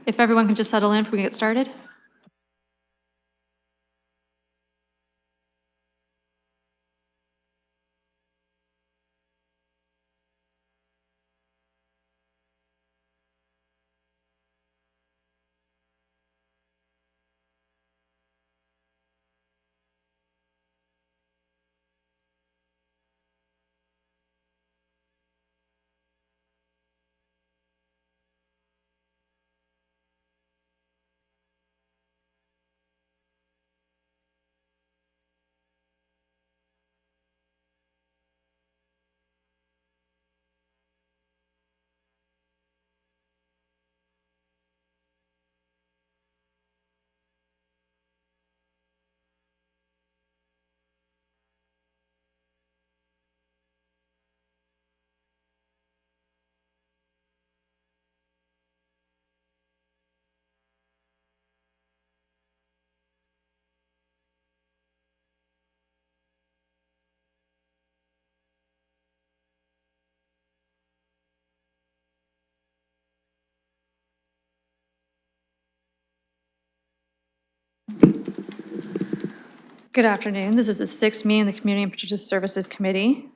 If everyone can just settle in, we can get started. Good afternoon. This is the sixth meeting of the Community and Protective Services Committee.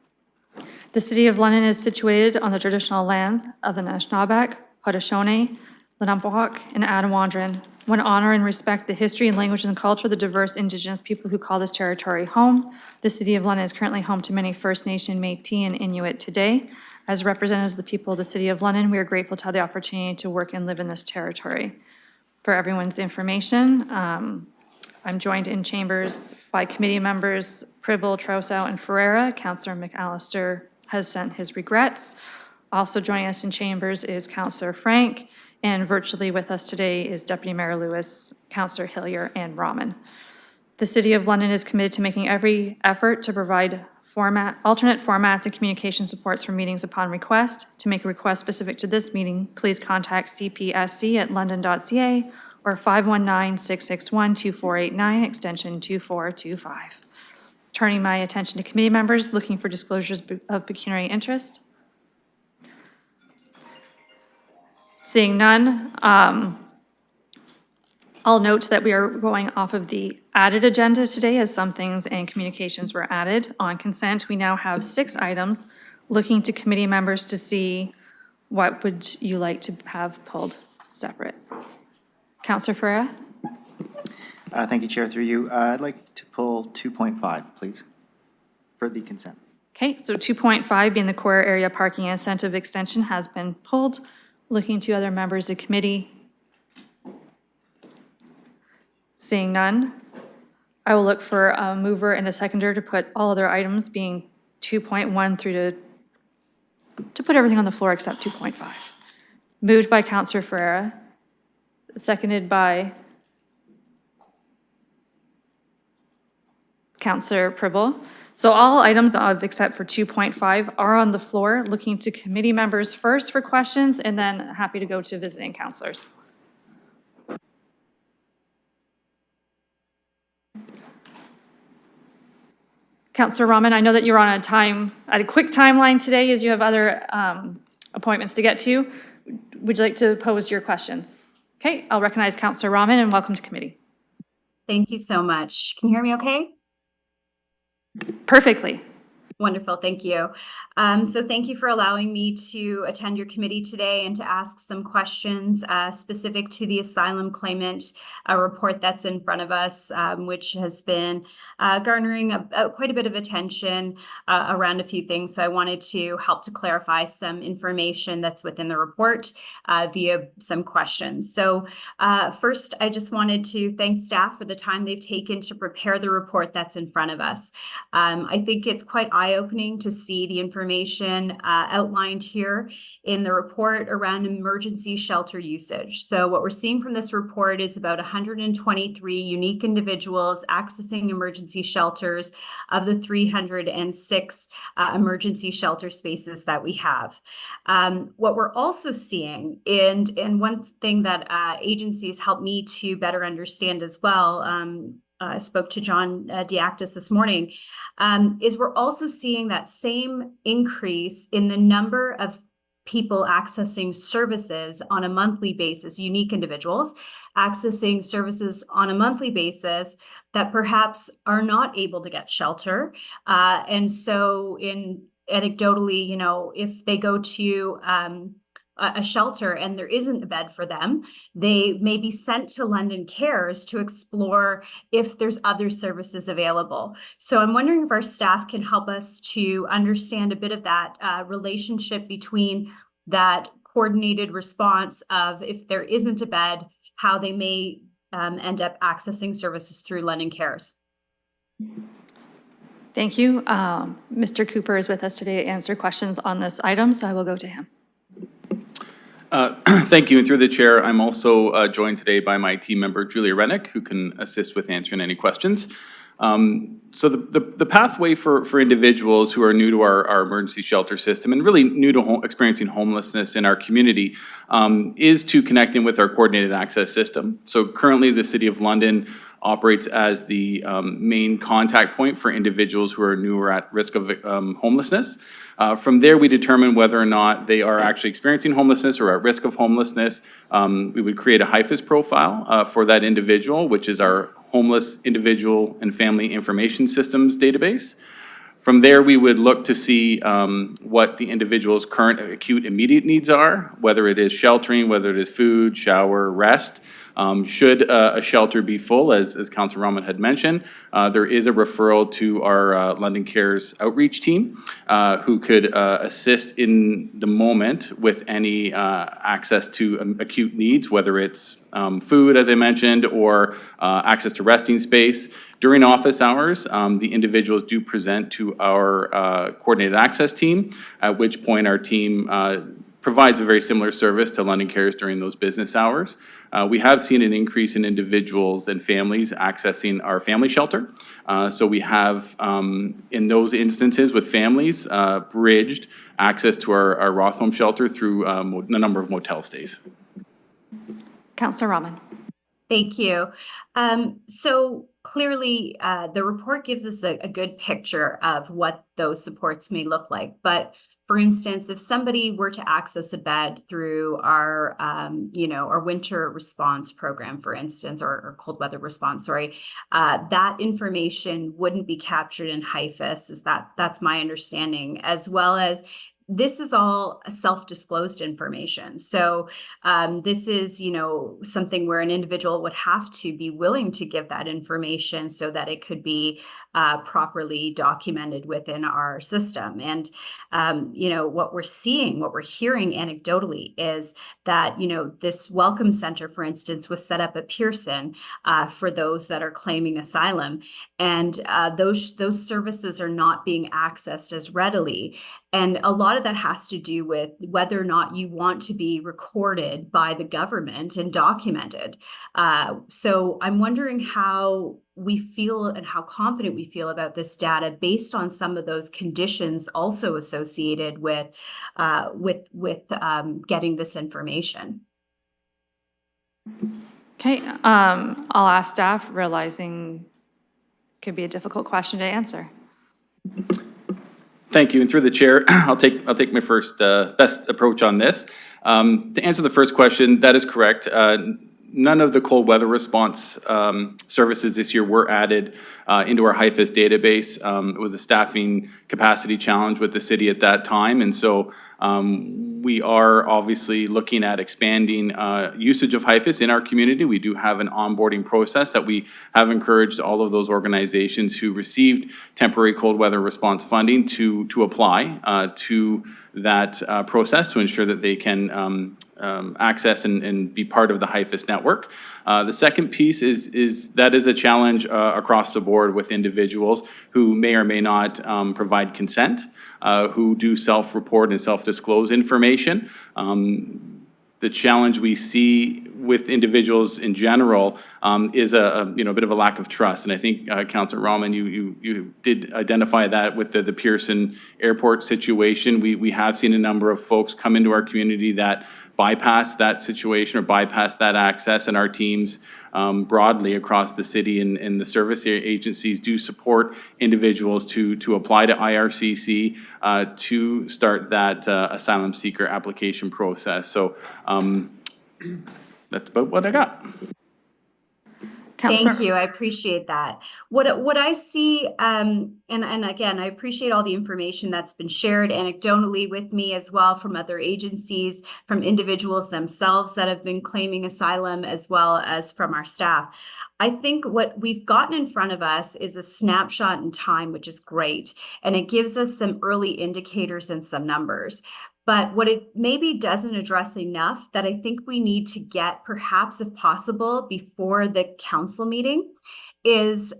The City of London is situated on the traditional lands of the Anishinaabeg, Haudenosaunee, Lenampahawk, and Attawandaron. Want to honor and respect the history and language and culture of the diverse Indigenous people who call this territory home. The City of London is currently home to many First Nation, Métis, and Inuit today. As representatives of the people of the City of London, we are grateful to have the opportunity to work and live in this territory. For everyone's information, I'm joined in chambers by committee members Pribble, Trousseau, and Ferreira. Councillor McAllister has sent his regrets. Also joining us in chambers is Councillor Frank, and virtually with us today is Deputy Mayor Lewis, Councillor Hillier, and Rahman. The City of London is committed to making every effort to provide alternate formats and communication supports for meetings upon request. To make a request specific to this meeting, please contact cpsc@london.ca or 519-661-2489, extension 2425. Turning my attention to committee members looking for disclosures of pecuniary interest. Seeing none, I'll note that we are going off of the added agenda today as some things and communications were added. On consent, we now have 6 items. Looking to committee members to see what would you like to have pulled separate. Councillor Ferreira? Thank you, Chair. Through you, I'd like to pull 2.5, please, for the consent. Okay, so 2.5 being the core area parking incentive extension has been pulled. Looking to other members of committee. Seeing none, I will look for a mover and a seconder to put all other items being 2.1 through to put everything on the floor except 2.5. Moved by Councillor Ferreira, seconded by Councillor Pribble. So all items except for 2.5 are on the floor. Looking to committee members first for questions, and then happy to go to visiting councillors. Councillor Rahman, I know that you're on a quick timeline today as you have other appointments to get to. Would you like to pose your questions? Okay, I'll recognize Councillor Rahman and welcome to committee. Thank you so much. Can you hear me okay? Perfectly. Wonderful, thank you. So thank you for allowing me to attend your committee today and to ask some questions specific to the asylum claimant report that's in front of us, which has been garnering quite a bit of attention around a few things. So I wanted to help to clarify some information that's within the report via some questions. So first, I just wanted to thank staff for the time they've taken to prepare the report that's in front of us. I think it's quite eye-opening to see the information outlined here in the report around emergency shelter usage. So what we're seeing from this report is about 123 unique individuals accessing emergency shelters of the 306 emergency shelter spaces that we have. What we're also seeing, and one thing that agencies help me to better understand as well, I spoke to John Diactis this morning, is we're also seeing that same increase in the number of people accessing services on a monthly basis, unique individuals accessing services on a monthly basis that perhaps are not able to get shelter. And so anecdotally, you know, if they go to a shelter and there isn't a bed for them, they may be sent to London Cares to explore if there's other services available. So I'm wondering if our staff can help us to understand a bit of that relationship between that coordinated response of if there isn't a bed, how they may end up accessing services through London Cares. Thank you. Mr. Cooper is with us today to answer questions on this item, so I will go to him. Thank you, and through the chair, I'm also joined today by my team member, Julia Rennick, who can assist with answering any questions. So the pathway for individuals who are new to our emergency shelter system and really new to experiencing homelessness in our community is to connect in with our coordinated access system. So currently the City of London operates as the main contact point for individuals who are new or at risk of homelessness. From there, we determine whether or not they are actually experiencing homelessness or at risk of homelessness. We would create a HIFIS profile for that individual, which is our Homeless Individual and Family Information Systems database. From there, we would look to see what the individual's current acute immediate needs are, whether it is sheltering, whether it is food, shower, rest. Should a shelter be full, as Councillor Rahman had mentioned, there is a referral to our London Cares outreach team who could assist in the moment with any access to acute needs, whether it's food, as I mentioned, or access to resting space. During office hours, the individuals do present to our coordinated access team, at which point our team provides a very similar service to London Cares during those business hours. We have seen an increase in individuals and families accessing our family shelter. So we have, in those instances with families, bridged access to our Rothholm shelter through a number of motel stays. Councillor Rahman. Thank you. So clearly, the report gives us a good picture of what those supports may look like. But for instance, if somebody were to access a bed through our, our winter response program, for instance, or cold weather response, that information wouldn't be captured in HIFIS. That's my understanding, as well as this is all self-disclosed information. So this is, something where an individual would have to be willing to give that information so that it could be properly documented within our system. And, what we're seeing, what we're hearing anecdotally is that, this welcome center, for instance, was set up at Pearson for those that are claiming asylum. And those services are not being accessed as readily. And a lot of that has to do with whether or not you want to be recorded by the government and documented. So I'm wondering how we feel and how confident we feel about this data based on some of those conditions also associated with getting this information. Okay, I'll ask staff, realizing it could be a difficult question to answer. Thank you, and through the chair, I'll take my first best approach on this. To answer the first question, that is correct. None of the cold weather response services this year were added into our HIFIS database. It was a staffing capacity challenge with the city at that time, and so we are obviously looking at expanding usage of HIFIS in our community. We do have an onboarding process that we have encouraged all of those organizations who received temporary cold weather response funding to apply to that process to ensure that they can access and be part of the HIFIS network. The second piece is that is a challenge across the board with individuals who may or may not provide consent, who do self-report and self-disclose information. The challenge we see with individuals in general is a bit of a lack of trust. And I think, Councillor Rahman, you did identify that with the Pearson Airport situation. We have seen a number of folks come into our community that bypass that situation or bypass that access, and our teams broadly across the city and the service agencies do support individuals to apply to IRCC to start that asylum seeker application process. So that's about what I got. Thank you. I appreciate that. What I see, and again, I appreciate all the information that's been shared anecdotally with me as well from other agencies, from individuals themselves that have been claiming asylum, as well as from our staff. I think what we've gotten in front of us is a snapshot in time, which is great, and it gives us some early indicators and some numbers. But what it maybe doesn't address enough that I think we need to get, perhaps if possible, before the council meeting is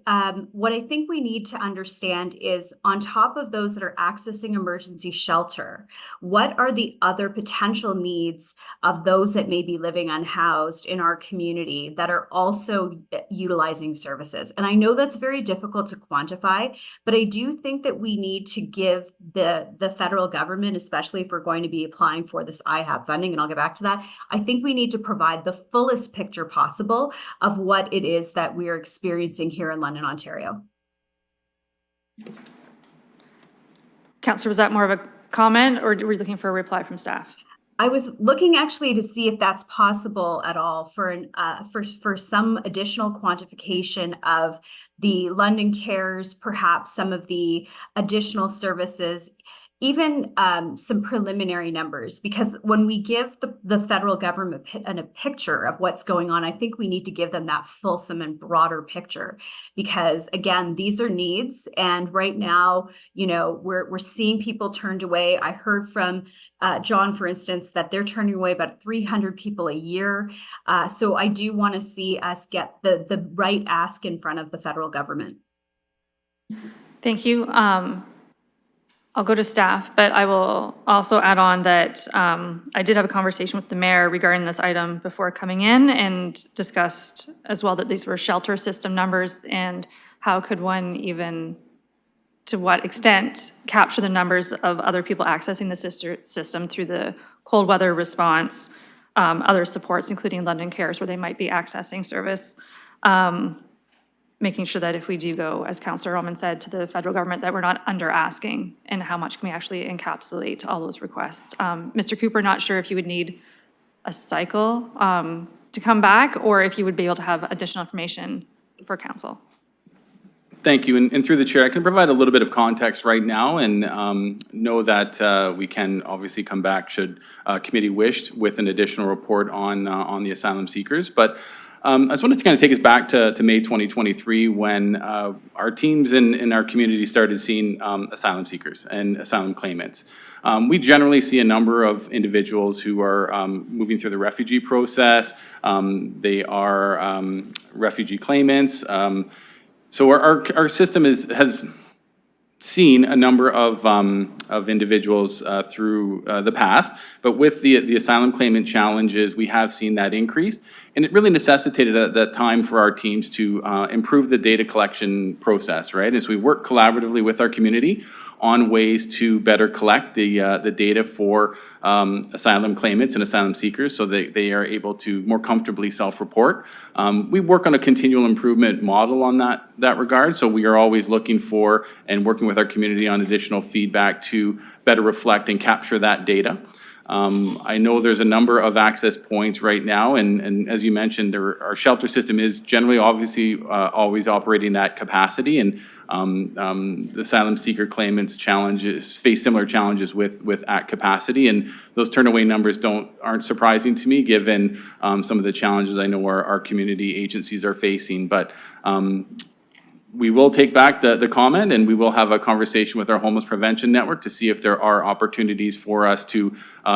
what I think we need to understand is, on top of those that are accessing emergency shelter, what are the other potential needs of those that may be living unhoused in our community that are also utilizing services? And I know that's very difficult to quantify, but I do think that we need to give the federal government, especially if we're going to be applying for this IHAB funding, and I'll get back to that, I think we need to provide the fullest picture possible of what it is that we are experiencing here in London, Ontario. Councillor, was that more of a comment, or were you looking for a reply from staff? I was looking actually to see if that's possible at all for some additional quantification of the London Cares, perhaps some of the additional services, even some preliminary numbers, because when we give the federal government a picture of what's going on, I think we need to give them that fulsome and broader picture, because again, these are needs. And right now, you know, we're seeing people turned away. I heard from John, for instance, that they're turning away about 300 people a year. So I do want to see us get the right ask in front of the federal government. Thank you. I'll go to staff, but I will also add on that I did have a conversation with the mayor regarding this item before coming in, and discussed as well that these were shelter system numbers, and how could one even, to what extent, capture the numbers of other people accessing the system through the cold weather response, other supports, including London Cares, where they might be accessing service. Making sure that if we do go, as Councillor Rahman said, to the federal government, that we're not under asking, and how much can we actually encapsulate all those requests. Mr. Cooper, not sure if you would need a cycle to come back, or if you would be able to have additional information for council. Thank you. And through the chair, I can provide a little bit of context right now, and know that we can obviously come back should committee wish with an additional report on the asylum seekers. But I just wanted to kind of take us back to May 2023, when our teams in our community started seeing asylum seekers and asylum claimants. We generally see a number of individuals who are moving through the refugee process. They are refugee claimants. So our system has seen a number of individuals through the past, but with the asylum claimant challenges, we have seen that increase. And it really necessitated at that time for our teams to improve the data collection process, right? As we work collaboratively with our community on ways to better collect the data for asylum claimants and asylum seekers, so that they are able to more comfortably self-report. We work on a continual improvement model on that regard, so we are always looking for and working with our community on additional feedback to better reflect and capture that data. I know there's a number of access points right now, and as you mentioned, our shelter system is generally obviously always operating at capacity, and the asylum seeker claimants face similar challenges with at capacity, and those turnaway numbers aren't surprising to me, given some of the challenges I know our community agencies are facing. But we will take back the comment, and we will have a conversation with our homeless prevention network to see if there are opportunities for us to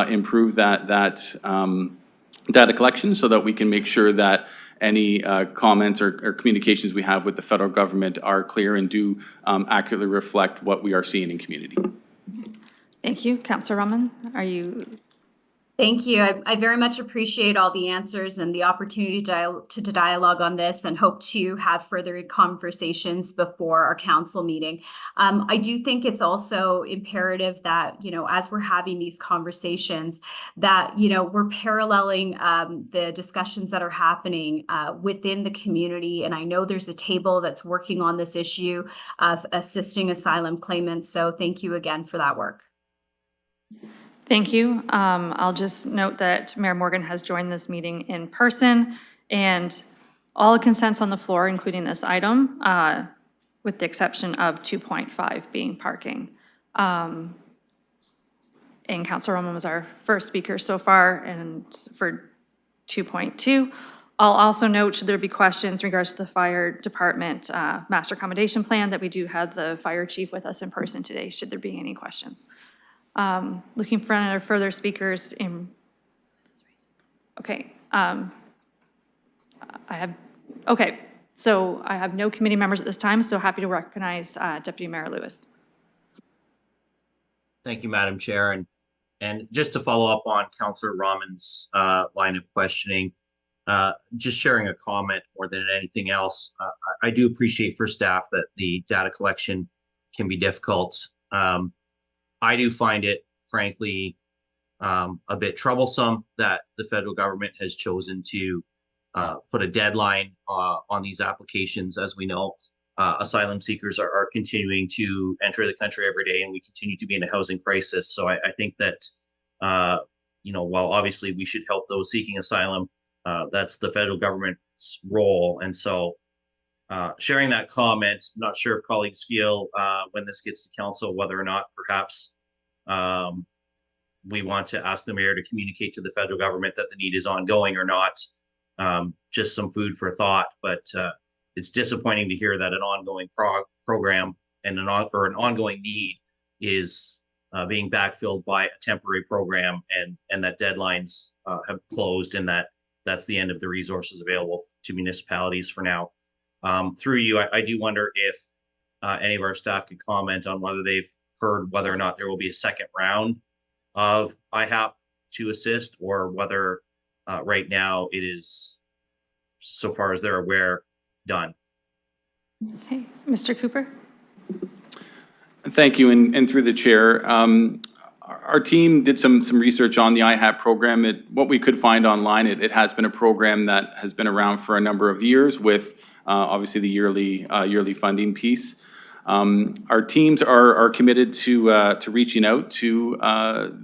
improve that data collection, so that we can make sure that any comments or communications we have with the federal government are clear and do accurately reflect what we are seeing in community. Thank you. Councillor Rahman, are you Thank you. I very much appreciate all the answers and the opportunity to dialogue on this, and hope to have further conversations before our council meeting. I do think it's also imperative that, you know, as we're having these conversations, that, you know, we're paralleling the discussions that are happening within the community. And I know there's a table that's working on this issue of assisting asylum claimants. So thank you again for that work. Thank you. I'll just note that Mayor Morgan has joined this meeting in person, and all consents on the floor, including this item, with the exception of 2.5 being parking. And Councilor Roman was our first speaker so far, and for 2.2. I'll also note, should there be questions in regards to the fire department master accommodation plan, that we do have the fire chief with us in person today, should there be any questions. Looking for any further speakers in, okay. So I have no committee members at this time, so happy to recognize Deputy Mayor Lewis. Thank you, Madam Chair. And just to follow up on Councillor Rahman's line of questioning, just sharing a comment more than anything else. I do appreciate for staff that the data collection can be difficult. I do find it, frankly, a bit troublesome that the federal government has chosen to put a deadline on these applications. As we know, asylum seekers are continuing to enter the country every day, and we continue to be in a housing crisis. So I think that, you know, while obviously we should help those seeking asylum, that's the federal government's role. And so sharing that comment, not sure if colleagues feel when this gets to council, whether or not perhaps we want to ask the mayor to communicate to the federal government that the need is ongoing or not. Just some food for thought, but it's disappointing to hear that an ongoing program and an ongoing need is being backfilled by a temporary program, and that deadlines have closed, and that's the end of the resources available to municipalities for now. Through you, I do wonder if any of our staff could comment on whether they've heard whether or not there will be a second round of IHAP to assist, or whether right now it is, so far as they're aware, done. Okay, Mr. Cooper. Thank you, and through the chair, our team did some research on the IHAP program. What we could find online, it has been a program that has been around for a number of years, with obviously the yearly funding piece. Our teams are committed to reaching out to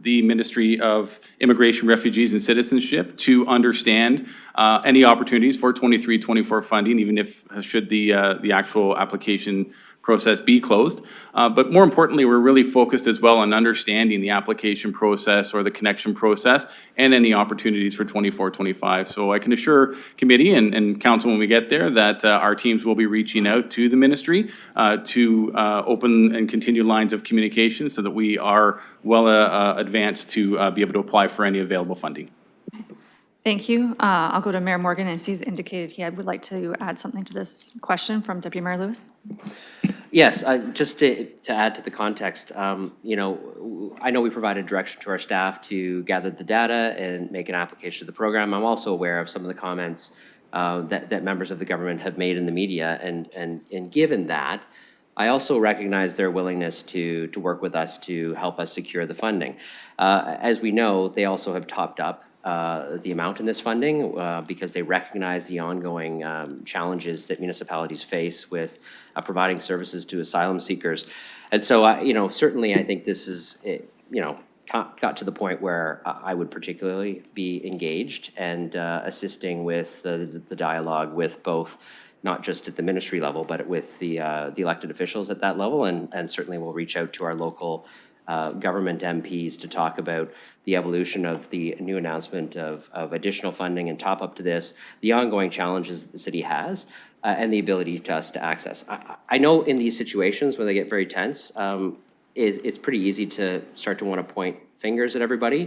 the Ministry of Immigration, Refugees and Citizenship to understand any opportunities for 23-24 funding, even if should the actual application process be closed. But more importantly, we're really focused as well on understanding the application process or the connection process and any opportunities for 24-25. So I can assure committee and council when we get there that our teams will be reaching out to the ministry to open and continue lines of communication so that we are well advanced to be able to apply for any available funding. Thank you. I'll go to Mayor Morgan, and he's indicated he would like to add something to this question from Deputy Mayor Lewis. Yes, just to add to the context, you know, I know we provided direction to our staff to gather the data and make an application to the program. I'm also aware of some of the comments that members of the government have made in the media, and given that, I also recognize their willingness to work with us to help us secure the funding. As we know, they also have topped up the amount in this funding because they recognize the ongoing challenges that municipalities face with providing services to asylum seekers. And so, you know, certainly I think this is, you know, got to the point where I would particularly be engaged and assisting with the dialogue with both, not just at the ministry level, but with the elected officials at that level, and certainly we'll reach out to our local government MPs to talk about the evolution of the new announcement of additional funding and top up to this, the ongoing challenges that the city has, and the ability to us to access. I know in these situations when they get very tense, it's pretty easy to start to want to point fingers at everybody.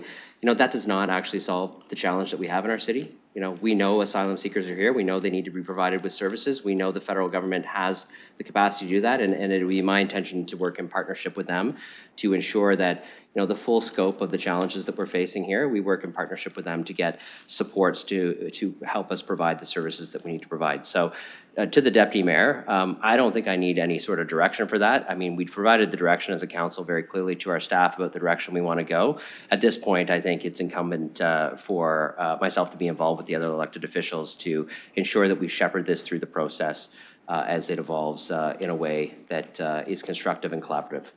You know, that does not actually solve the challenge that we have in our city. we know asylum seekers are here. We know they need to be provided with services. We know the federal government has the capacity to do that, and it would be my intention to work in partnership with them to ensure that, the full scope of the challenges that we're facing here, we work in partnership with them to get supports to help us provide the services that we need to provide. So to the Deputy Mayor, I don't think I need any sort of direction for that. I mean, we've provided the direction as a council very clearly to our staff about the direction we want to go. At this point, I think it's incumbent for myself to be involved with the other elected officials to ensure that we shepherd this through the process as it evolves in a way that is constructive and collaborative.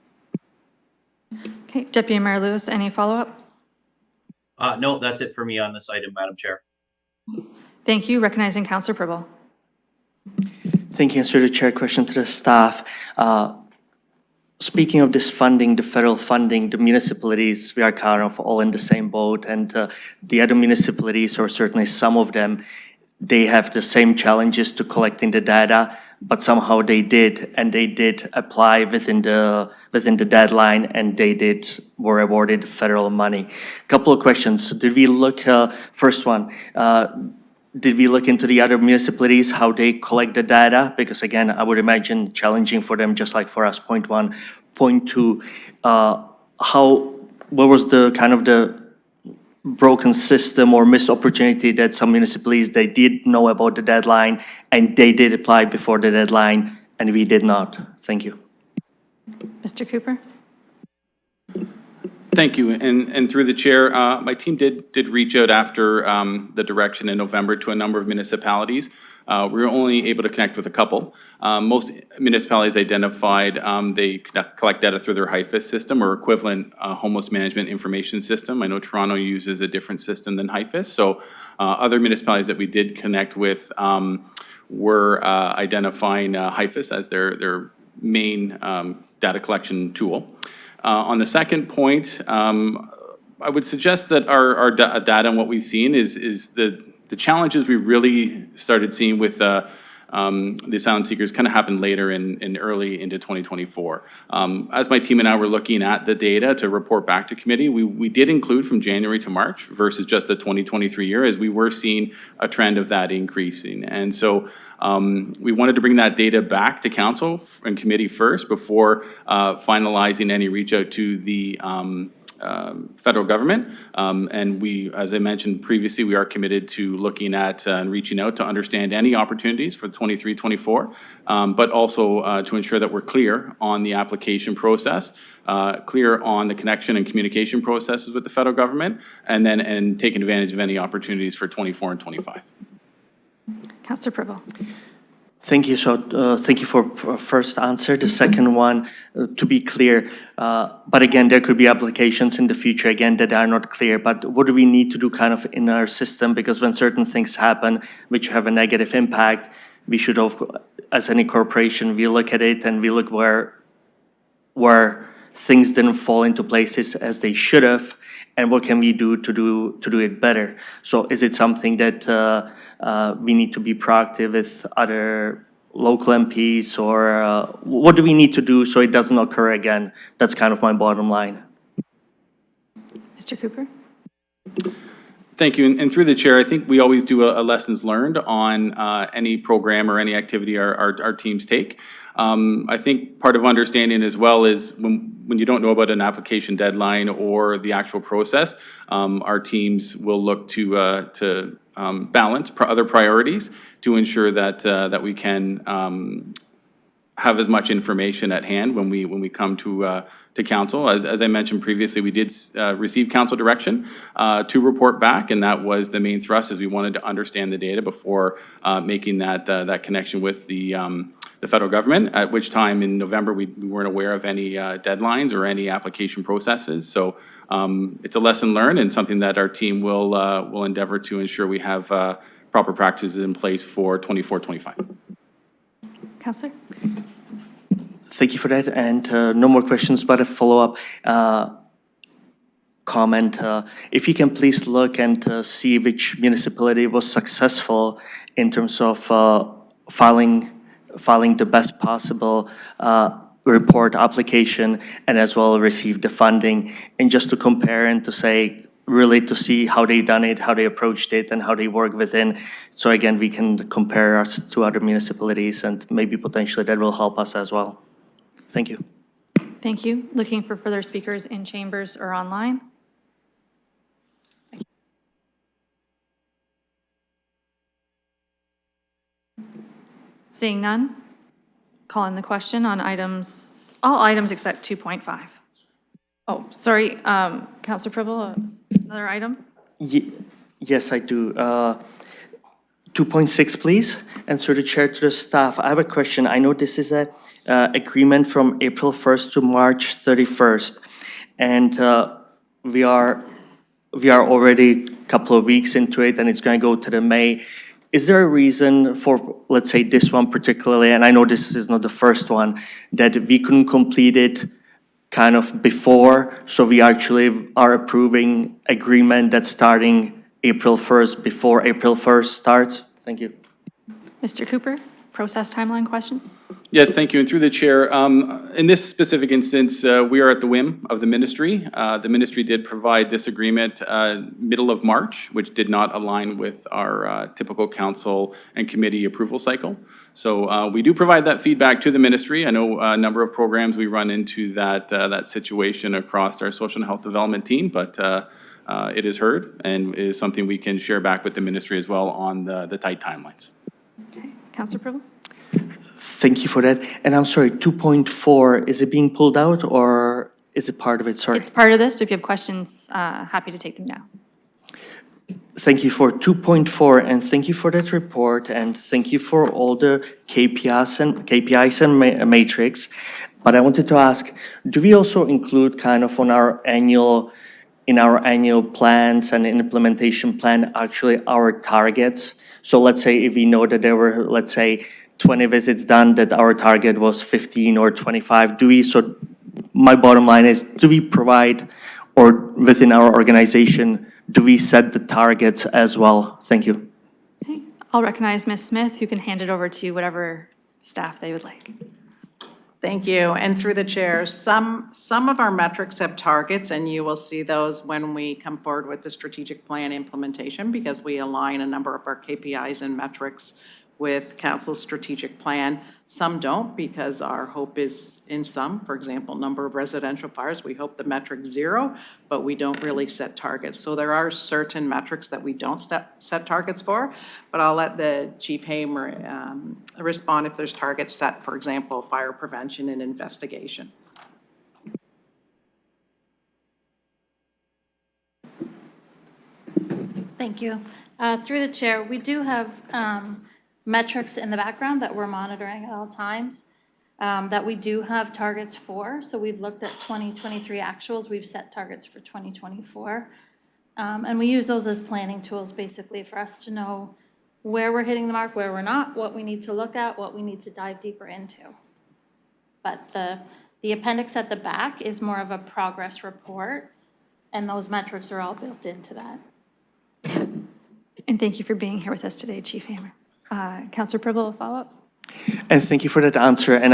Okay, Deputy Mayor Lewis, any follow-up? No, that's it for me on this item, Madam Chair. Thank you. Recognizing Councillor Purble. Thank you, through the chair. Question to the staff. Speaking of this funding, the federal funding, the municipalities, we are kind of all in the same boat, and the other municipalities, or certainly some of them, they have the same challenges to collecting the data, but somehow they did apply within the deadline, and were awarded federal money. Couple of questions. Did we look, first one, did we look into the other municipalities, how they collect the data? Because again, I would imagine challenging for them, just like for us. Point one. Point two, what was the kind of the broken system or missed opportunity that some municipalities, they did know about the deadline and they did apply before the deadline and we did not? Thank you. Mr. Cooper? Thank you. And through the chair, my team did reach out after the direction in November to a number of municipalities. We were only able to connect with a couple. Most municipalities identified they collect data through their HIFIS system or equivalent homeless management information system. I know Toronto uses a different system than HIFIS. So other municipalities that we did connect with were identifying HIFIS as their main data collection tool. On the second point, I would suggest that our data and what we've seen is the challenges we really started seeing with the asylum seekers kind of happened later in early into 2024. As my team and I were looking at the data to report back to committee, we did include from January to March versus just the 2023 year, as we were seeing a trend of that increasing. And so we wanted to bring that data back to council and committee first before finalizing any reach out to the federal government. And we, as I mentioned previously, we are committed to looking at and reaching out to understand any opportunities for 23-24, but also to ensure that we're clear on the application process, clear on the connection and communication processes with the federal government, and taking advantage of any opportunities for 24 and 25. Councillor Purble. Thank you. So thank you for first answer. The second one, to be clear, but again, there could be applications in the future, again, that are not clear, but what do we need to do kind of in our system? Because when certain things happen which have a negative impact, we should, as any corporation, we look at it and we look where things didn't fall into places as they should have, and what can we do to do it better? So is it something that we need to be proactive with other local MPs, or what do we need to do so it doesn't occur again? That's kind of my bottom line. Mr. Cooper? Thank you. And through the chair, I think we always do a lessons learned on any program or any activity our teams take. I think part of understanding as well is when you don't know about an application deadline or the actual process, our teams will look to balance other priorities to ensure that we can have as much information at hand when we come to council. As I mentioned previously, we did receive council direction to report back, and that was the main thrust, is we wanted to understand the data before making that connection with the federal government, at which time in November we weren't aware of any deadlines or any application processes. So it's a lesson learned and something that our team will endeavor to ensure we have proper practices in place for 24-25. Councillor? Thank you for that, and no more questions, but a follow-up comment. If you can please look and see which municipality was successful in terms of filing the best possible report application, and as well receive the funding, and just to compare and to say really to see how they done it, how they approached it, and how they work within. So again, we can compare us to other municipalities, and maybe potentially that will help us as well. Thank you. Thank you. Looking for further speakers in chambers or online? Seeing none, calling the question on items, all items except 2.5. Oh, sorry, Councilor Pribble, another item? Yes, I do. 2.6, please. And through the chair to the staff, I have a question. I know this is a agreement from April 1st to March 31st. And we are already a couple of weeks into it, and it's going to go to the May. Is there a reason for, let's say, this one particularly, and I know this is not the first one, that we couldn't complete it kind of before, so we actually are approving agreement that's starting April 1st, before April 1st starts? Thank you. Mr. Cooper, process timeline questions? Yes, thank you. And through the chair, in this specific instance, we are at the whim of the ministry. The ministry did provide this agreement middle of March, which did not align with our typical council and committee approval cycle. So we do provide that feedback to the ministry. I know a number of programs we run into that situation across our social and health development team, but it is heard and is something we can share back with the ministry as well on the tight timelines. Okay, Councilor Pribble? Thank you for that. And I'm sorry, 2.4, is it being pulled out or is it part of it? Sorry. It's part of this, so if you have questions, happy to take them now. Thank you for 2.4, and thank you for that report, and thank you for all the KPIs and matrix. But I wanted to ask, do we also include kind of on our annual plans and implementation plan actually our targets? So let's say if we know that there were, let's say, 20 visits done, that our target was 15 or 25, so my bottom line is, do we provide, or within our organization, do we set the targets as well? Thank you. Okay, I'll recognize Ms. Smith, who can hand it over to whatever staff they would like. Thank you. And through the chair, some of our metrics have targets, and you will see those when we come forward with the strategic plan implementation, because we align a number of our KPIs and metrics with council's strategic plan. Some don't, because our hope is in some, for example, number of residential fires, we hope the metric's 0, but we don't really set targets. So there are certain metrics that we don't set targets for, but I'll let the Chief Hamer respond if there's targets set, for example, fire prevention and investigation. Thank you. Through the chair, we do have metrics in the background that we're monitoring at all times, that we do have targets for. So we've looked at 2023 actuals, we've set targets for 2024. And we use those as planning tools basically for us to know where we're hitting the mark, where we're not, what we need to look at, what we need to dive deeper into. But the appendix at the back is more of a progress report, and those metrics are all built into that. And thank you for being here with us today, Chief Hamer. Councilor Pribble, a follow-up? And thank you for that answer. And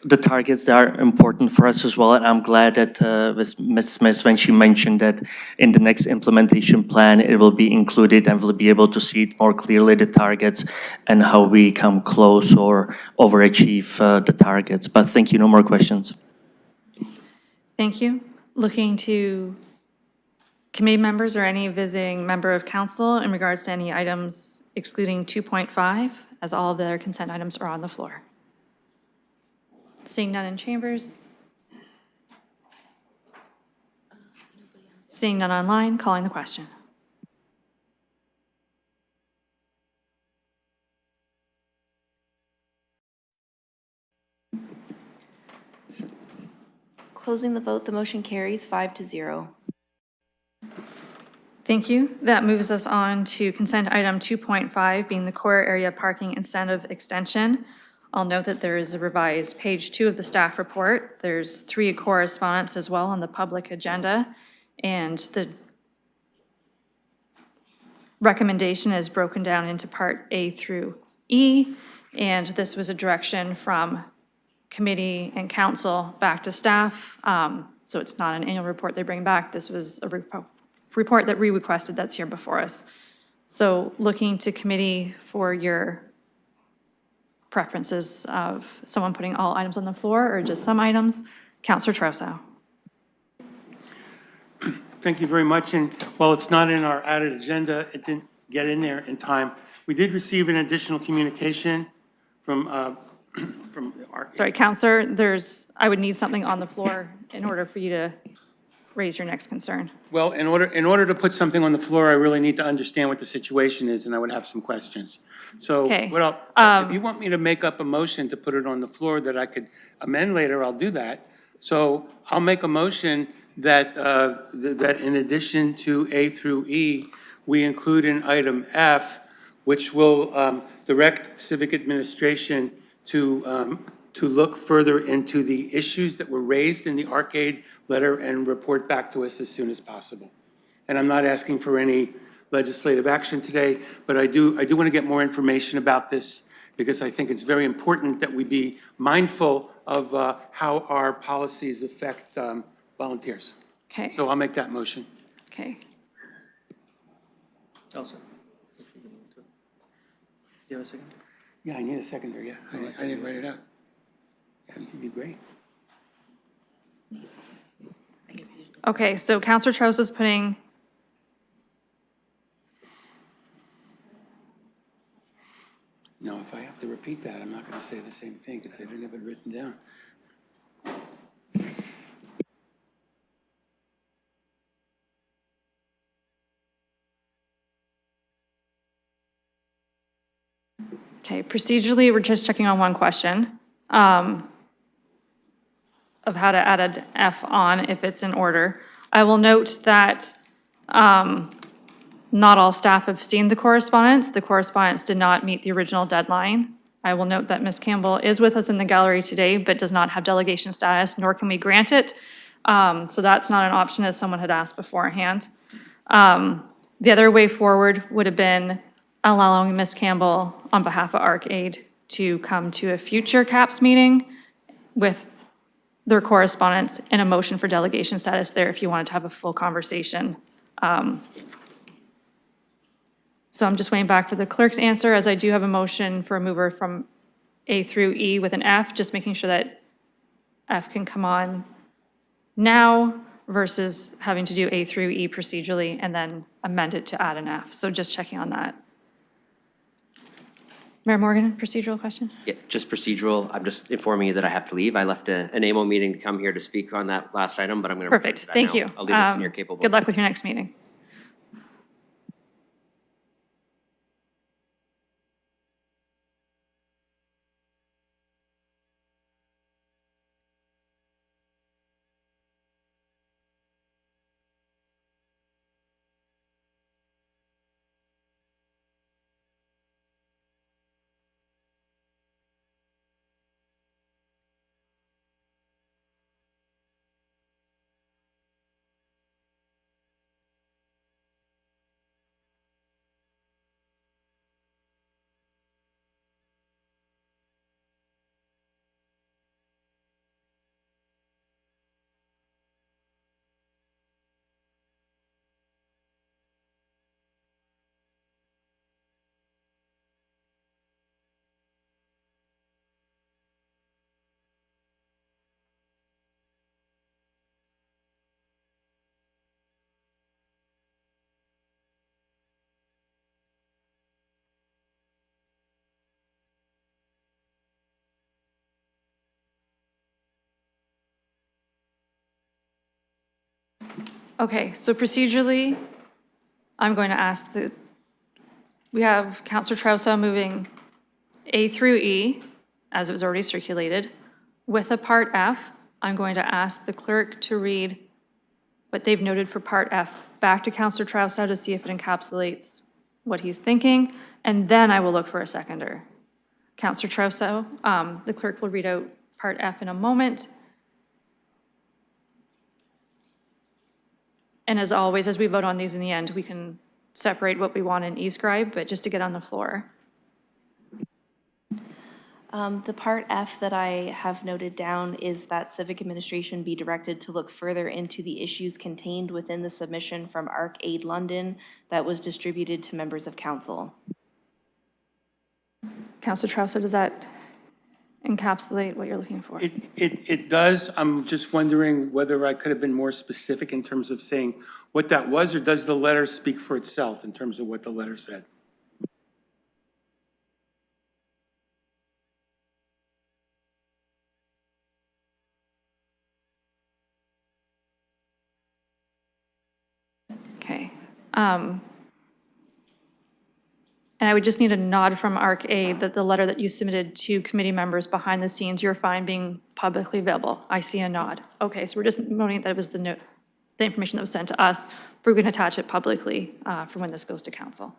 the targets that are important for us as well. And I'm glad that with Ms. Smith, when she mentioned that in the next implementation plan, it will be included and we'll be able to see it more clearly, the targets and how we come close or overachieve the targets. But thank you, no more questions. Thank you. Looking to committee members or any visiting member of council in regards to any items excluding 2.5, as all of their consent items are on the floor. Seeing none in chambers. Seeing none online, calling the question. Closing the vote, the motion carries 5-0. Thank you. That moves us on to consent item 2.5, being the core area parking incentive extension. I'll note that there is a revised page 2 of the staff report. There's 3 correspondence as well on the public agenda, and the recommendation is broken down into part A through E, and this was a direction from committee and council back to staff. So it's not an annual report they bring back. This was a report that we requested that's here before us. So looking to committee for your preferences of someone putting all items on the floor or just some items. Counselor Trousseau. Thank you very much. And while it's not in our added agenda, it didn't get in there in time. We did receive an additional communication from our. Sorry, Counselor, I would need something on the floor in order for you to raise your next concern. Well, in order to put something on the floor, I really need to understand what the situation is, and I would have some questions. So, Okay. if you want me to make up a motion to put it on the floor that I could amend later, I'll do that. So I'll make a motion that, that in addition to A through E, we include in item F, which will direct civic administration to look further into the issues that were raised in the Arcade letter and report back to us as soon as possible. And I'm not asking for any legislative action today, but I do want to get more information about this because I think it's very important that we be mindful of how our policies affect volunteers. Okay. So I'll make that motion. Okay. Also, do you have a second? Yeah, I need a seconder, yeah. I didn't write it out. Yeah, you'd be great. Okay, so Counselor Trousseau is putting, No, if I have to repeat that, I'm not going to say the same thing because I didn't have it written down. okay, procedurally, we're just checking on one question of how to add an F on if it's in order. I will note that not all staff have seen the correspondence. The correspondence did not meet the original deadline. I will note that Ms. Campbell is with us in the gallery today, but does not have delegation status, nor can we grant it. So that's not an option as someone had asked beforehand. The other way forward would have been allowing Ms. Campbell on behalf of Arcade to come to a future CAPS meeting with their correspondence and a motion for delegation status there if you wanted to have a full conversation. So I'm just waiting back for the clerk's answer, as I do have a motion for a mover from A through E with an F, just making sure that F can come on now versus having to do A through E procedurally and then amend it to add an F. So just checking on that. Mayor Morgan, procedural question? Yeah, just procedural. I'm just informing you that I have to leave. I left an AMO meeting to come here to speak on that last item, but I'm going to. Perfect, thank you. I'll leave this in your capable. Good luck with your next meeting. Okay, so procedurally, I'm going to ask we have Counselor Trousseau moving A through E, as it was already circulated. With a part F, I'm going to ask the clerk to read what they've noted for part F back to Counselor Trousseau to see if it encapsulates what he's thinking, and then I will look for a seconder. Counselor Trousseau, the clerk will read out part F in a moment. And as always, as we vote on these in the end, we can separate what we want in e-scribe, but just to get on the floor. The part F that I have noted down is that civic administration be directed to look further into the issues contained within the submission from ArcAid London that was distributed to members of council. Councillor Trauser, does that encapsulate what you're looking for? It does. I'm just wondering whether I could have been more specific in terms of saying what that was, or does the letter speak for itself in terms of what the letter said? Okay. And I would just need a nod from ArcAid that the letter that you submitted to committee members behind the scenes, you're fine being publicly available. I see a nod. Okay, so we're just noting that it was the information that was sent to us. We're going to attach it publicly for when this goes to council.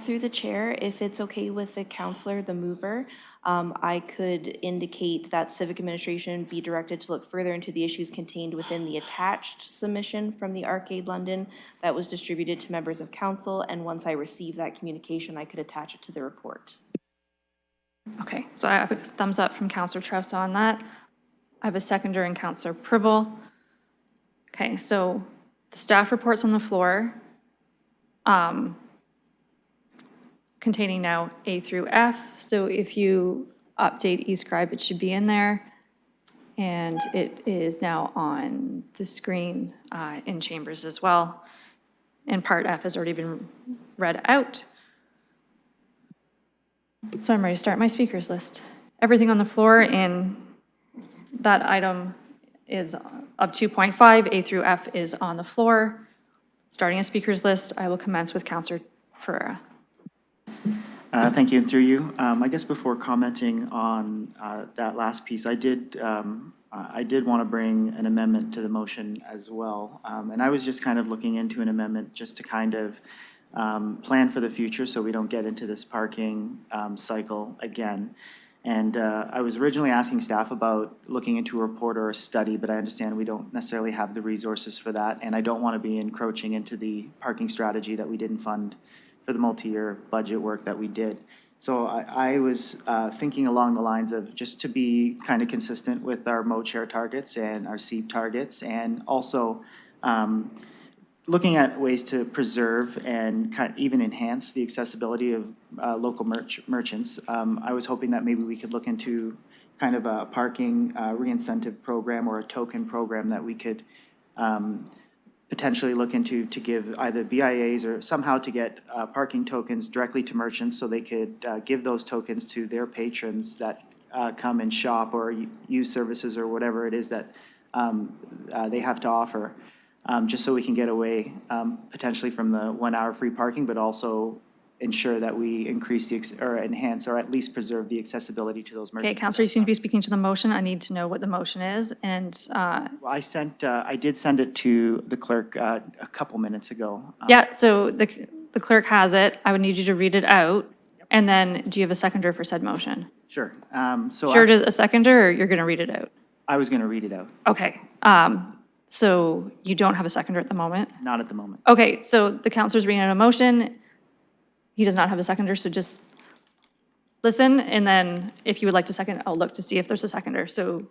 Through the chair, if it's okay with the counselor, the mover, I could indicate that civic administration be directed to look further into the issues contained within the attached submission from the ArcAid London that was distributed to members of council, and once I receive that communication, I could attach it to the report. Okay, so I have a thumbs up from Councillor Trauser on that. I have a seconder in Councillor Pribble. Okay, so the staff report's on the floor. Containing now A through F. So if you update eScribe, it should be in there. And it is now on the screen in chambers as well. And part F has already been read out. So I'm ready to start my speakers list. Everything on the floor in that item is of 2.5, A through F is on the floor. Starting a speakers list, I will commence with Councillor Ferreira. Thank you, and through you. I guess before commenting on that last piece, I did want to bring an amendment to the motion as well. And I was just kind of looking into an amendment just to kind of plan for the future so we don't get into this parking cycle again. And I was originally asking staff about looking into a report or a study, but I understand we don't necessarily have the resources for that. And I don't want to be encroaching into the parking strategy that we didn't fund for the multi-year budget work that we did. So I was thinking along the lines of just to be kind of consistent with our mode share targets and our SEEP targets, and also looking at ways to preserve and kind of even enhance the accessibility of local merchants. I was hoping that maybe we could look into kind of a parking re-incentive program or a token program that we could potentially look into to give either BIAs or somehow to get parking tokens directly to merchants so they could give those tokens to their patrons that come and shop or use services or whatever it is that they have to offer, just so we can get away potentially from the 1 hour free parking, but also ensure that we increase or enhance or at least preserve the accessibility to those merchants. Okay, Councillor, you seem to be speaking to the motion. I need to know what the motion is, and Well, I did send it to the clerk a couple minutes ago. yeah, so the clerk has it. I would need you to read it out, and then do you have a seconder for said motion? Sure. Sure, a seconder, or you're going to read it out? I was going to read it out. Okay, so you don't have a seconder at the moment? Not at the moment. Okay, so the councilor's reading out a motion. He does not have a seconder, so just listen, and then if you would like to second, I'll look to see if there's a seconder, so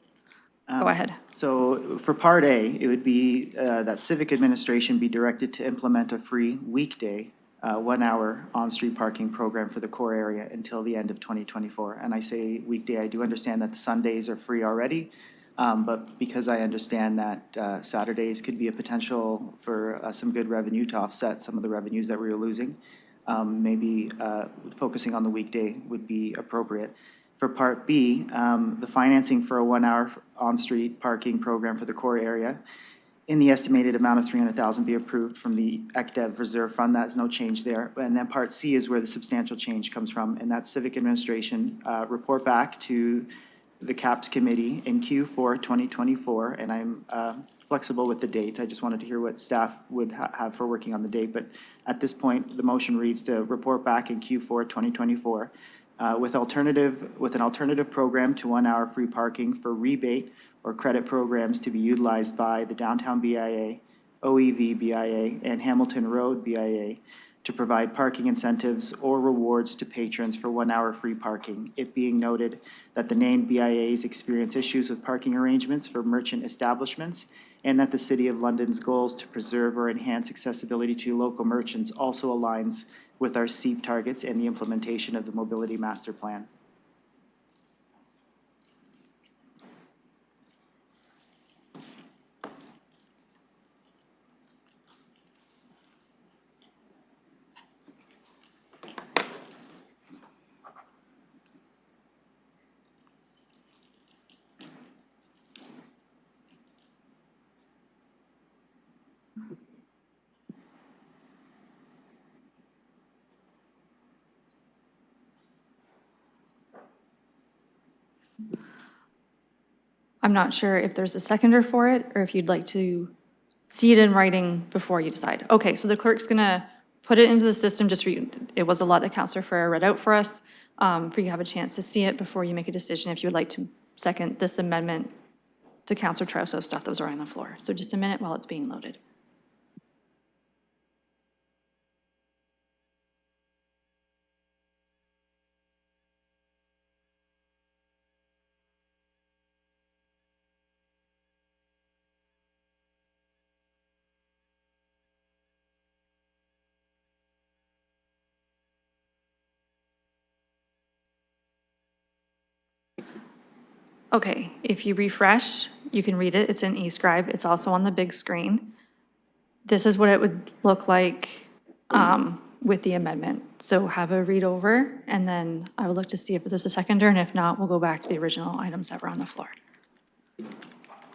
go ahead. So for Part A, it would be that civic administration be directed to implement a free weekday 1 hour on-street parking program for the core area until the end of 2024. And I say weekday, I do understand that the Sundays are free already, but because I understand that Saturdays could be a potential for some good revenue to offset some of the revenues that we were losing, maybe focusing on the weekday would be appropriate. For Part B, the financing for a 1 hour on-street parking program for the core area in the estimated amount of 300,000 be approved from the ECDEV reserve fund. That's no change there. And then part C is where the substantial change comes from, and that's civic administration, report back to the CAPS committee in Q4 2024, and I'm flexible with the date. I just wanted to hear what staff would have for working on the date, but at this point, the motion reads to report back in Q4 2024 with an alternative program to 1 hour free parking for rebate or credit programs to be utilized by the Downtown BIA, OEV BIA, and Hamilton Road BIA to provide parking incentives or rewards to patrons for 1 hour free parking. It being noted that the named BIAs experience issues with parking arrangements for merchant establishments, and that the City of London's goals to preserve or enhance accessibility to local merchants also aligns with our SEEP targets and the implementation of the Mobility Master Plan. I'm not sure if there's a seconder for it, or if you'd like to see it in writing before you decide. Okay, so the clerk's gonna put it into the system, it was a lot that Councillor Ferrer read out for us, for you to have a chance to see it before you make a decision if you would like to second this amendment to Councillor Trouso's stuff that was already on the floor. So just a minute while it's being loaded. Okay, if you refresh, you can read it. It's in eScribe. It's also on the big screen. This is what it would look like with the amendment. So have a read over, and then I will look to see if there's a seconder, and if not, we'll go back to the original items that were on the floor.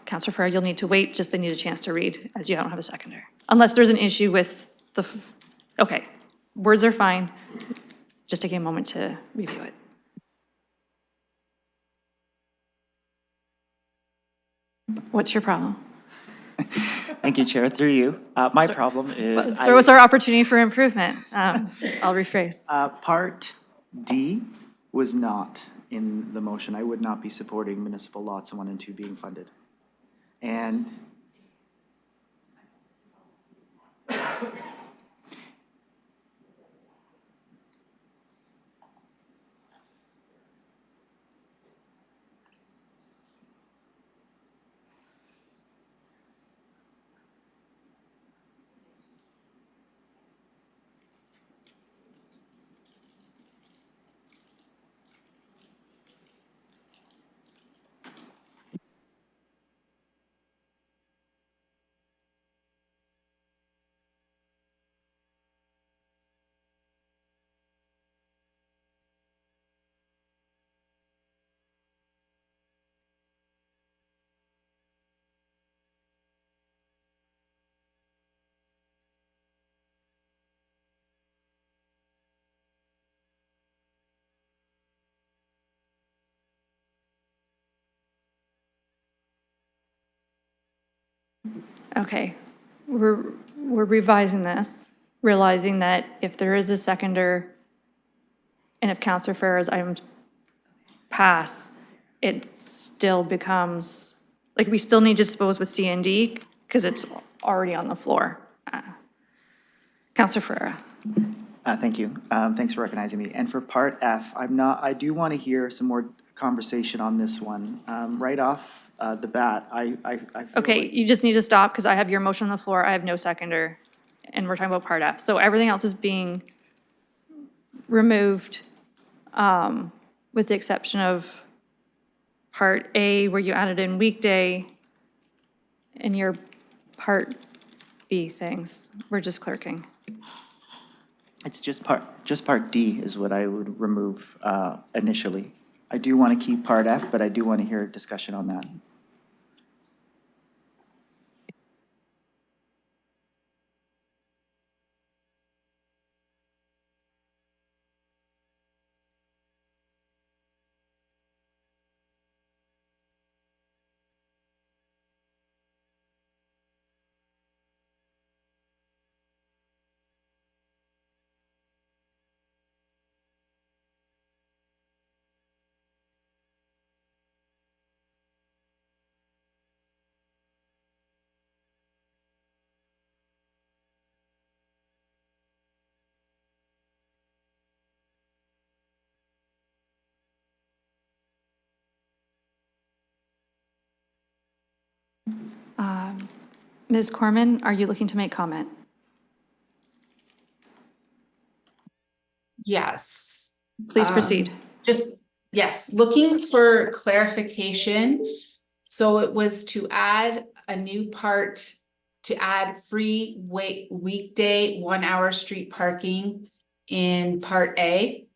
Councillor Ferrer, you'll need to wait, just they need a chance to read, as you don't have a seconder. Unless there's an issue with the, okay, words are fine. Just take a moment to review it. What's your problem? Thank you, Chair. Through you. My problem is. So what's our opportunity for improvement? I'll rephrase. Part D was not in the motion. I would not be supporting municipal lots 1 and 2 being funded. And Okay, we're revising this, realizing that if there is a seconder, and if Councillor Ferrer's items pass, it still becomes, like, we still need to dispose with C and D, because it's already on the floor. Councillor Ferrer. thank you. Thanks for recognizing me. And for part F, I do want to hear some more conversation on this one. Right off the bat, I feel Okay, like, you just need to stop, because I have your motion on the floor, I have no seconder, and we're talking about part F. So everything else is being removed, with the exception of part A, where you added in weekday, and your part B things. We're just clerking. it's just part D is what I would remove initially. I do want to keep part F, but I do want to hear a discussion on that. Ms. Corman, are you looking to make comment? Yes. Please proceed. Just, yes, looking for clarification. So it was to add a new part, to add free weekday 1 hour street parking in Part A.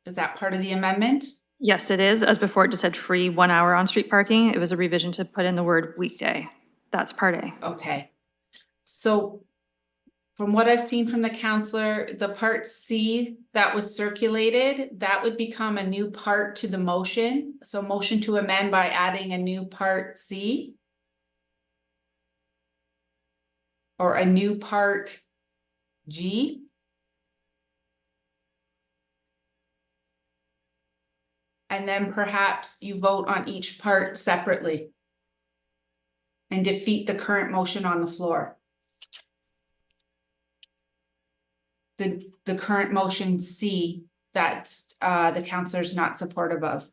Is that part of the amendment? Yes, it is. As before, it just said free 1 hour on-street parking. It was a revision to put in the word weekday. That's part A. Okay. So from what I've seen from the counselor, the Part C that was circulated, that would become a new part to the motion. So motion to amend by adding a new Part C. Or a new Part G. And then perhaps you vote on each part separately. And defeat the current motion on the floor. The current motion C that the counselor's not supportive of.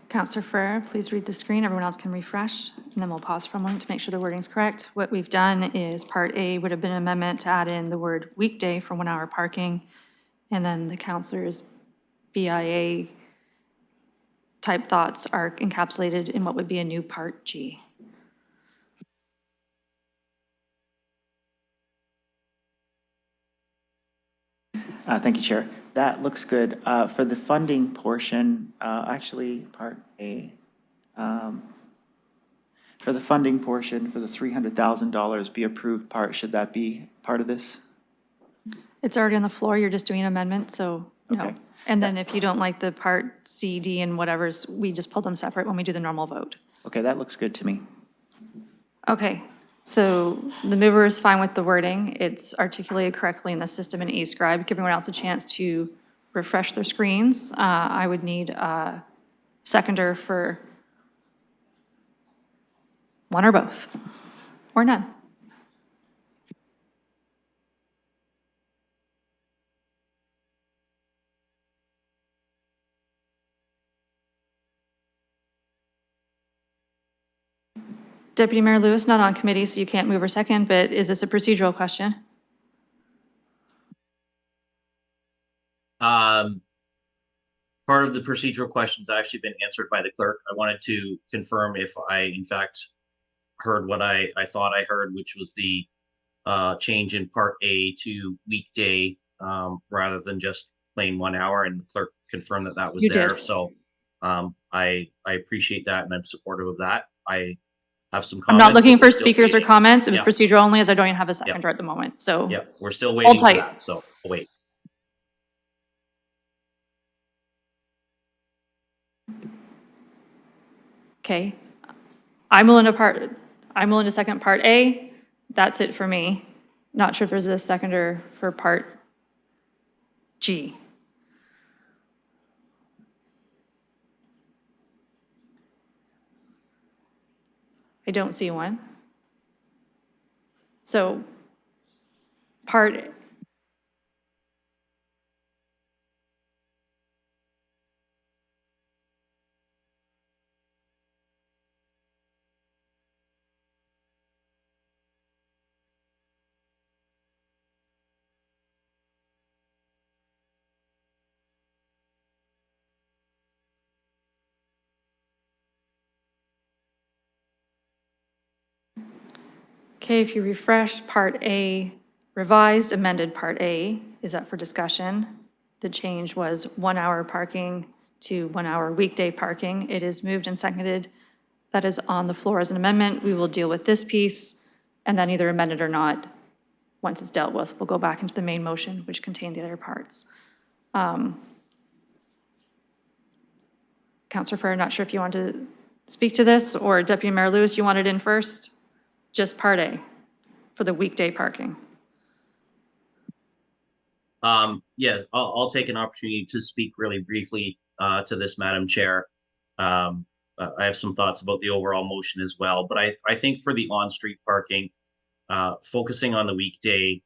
Counselor Ferrer, please read the screen. Everyone else can refresh, and then we'll pause for a moment to make sure the wording's correct. What we've done is Part A would have been an amendment to add in the word weekday for 1 hour parking, and then the counselor's BIA type thoughts are encapsulated in what would be a new Part G. Thank you, Chair. That looks good. For the funding portion, actually, Part A, for the funding portion for the $300,000 be approved part, should that be part of this? It's already on the floor, you're just doing an amendment, so no. Okay. And then if you don't like the Part C, D, and whatever's, we just pull them separate when we do the normal vote. Okay, that looks good to me. Okay, so the mover is fine with the wording. It's articulated correctly in the system in eScribe. Give everyone else a chance to refresh their screens. I would need a seconder for one or both, or none. Deputy Mayor Lewis, not on committee, so you can't move or second, but is this a procedural question? Part of the procedural questions actually been answered by the clerk. I wanted to confirm if I, in fact, heard what I thought I heard, which was the change in Part A to weekday rather than just plain 1 hour, and the clerk confirmed that that was You there. did. So I appreciate that, and I'm supportive of that. I have some comments. I'm not looking but we're for still speakers or waiting. comments. It was Yeah. procedural only as I don't even have a seconder at the moment, so. Yeah, we're still waiting for tight. that, so I'll wait. Okay. I'm willing to second Part A. That's it for me. Not sure if there's a seconder for Part G. I don't see one. So Part, okay, if you refresh Part A, revised amended Part A is up for discussion. The change was 1 hour parking to 1 hour weekday parking. It is moved and seconded. That is on the floor as an amendment. We will deal with this piece and then either amend it or not. Once it's dealt with, we'll go back into the main motion, which contained the other parts. Councillor Ferrer, not sure if you want to speak to this, or Deputy Mayor Lewis, you want it in first? Just Part A for the weekday parking. Yeah, I'll take an opportunity to speak really briefly to this, Madam Chair. I have some thoughts about the overall motion as well, but I think for the on-street parking, focusing on the weekday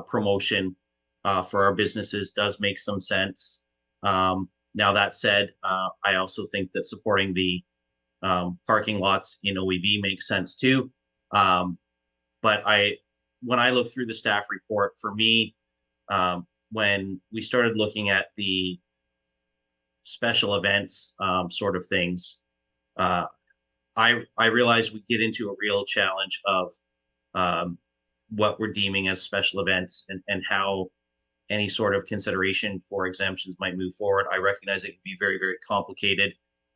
promotion for our businesses does make some sense. Now, that said, I also think that supporting the parking lots in OEV makes sense too. But when I look through the staff report, for me, when we started looking at the special events sort of things, I realized we get into a real challenge of what we're deeming as special events and how any sort of consideration for exemptions might move forward. I recognize it can be very, very complicated.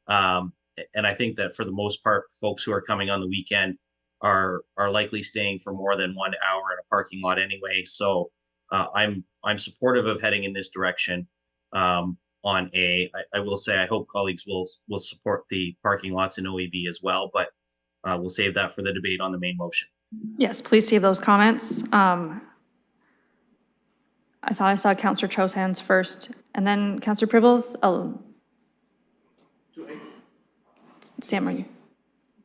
And I think that for the most part, folks who are coming on the weekend are likely staying for more than 1 hour in a parking lot anyway. So I'm supportive of heading in this direction on A. I will say I hope colleagues will support the parking lots in OEV as well, but we'll save that for the debate on the main motion. Yes, please save those comments. I thought I saw Councillor Cho's hands first, and then Councillor Pribbles. Sam, are you?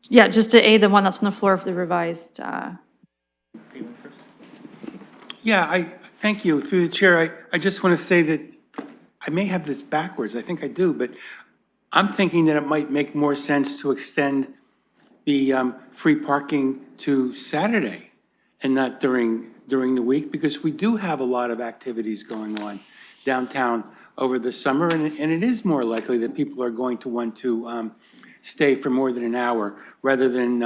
Yeah, just to A, the one that's on the floor for the revised. Yeah, thank you. Through the chair, I just want to say that I may have this backwards. I think I do, but I'm thinking that it might make more sense to extend the free parking to Saturday and not during the week, because we do have a lot of activities going on downtown over the summer, and it is more likely that people are going to want to stay for more than an hour rather than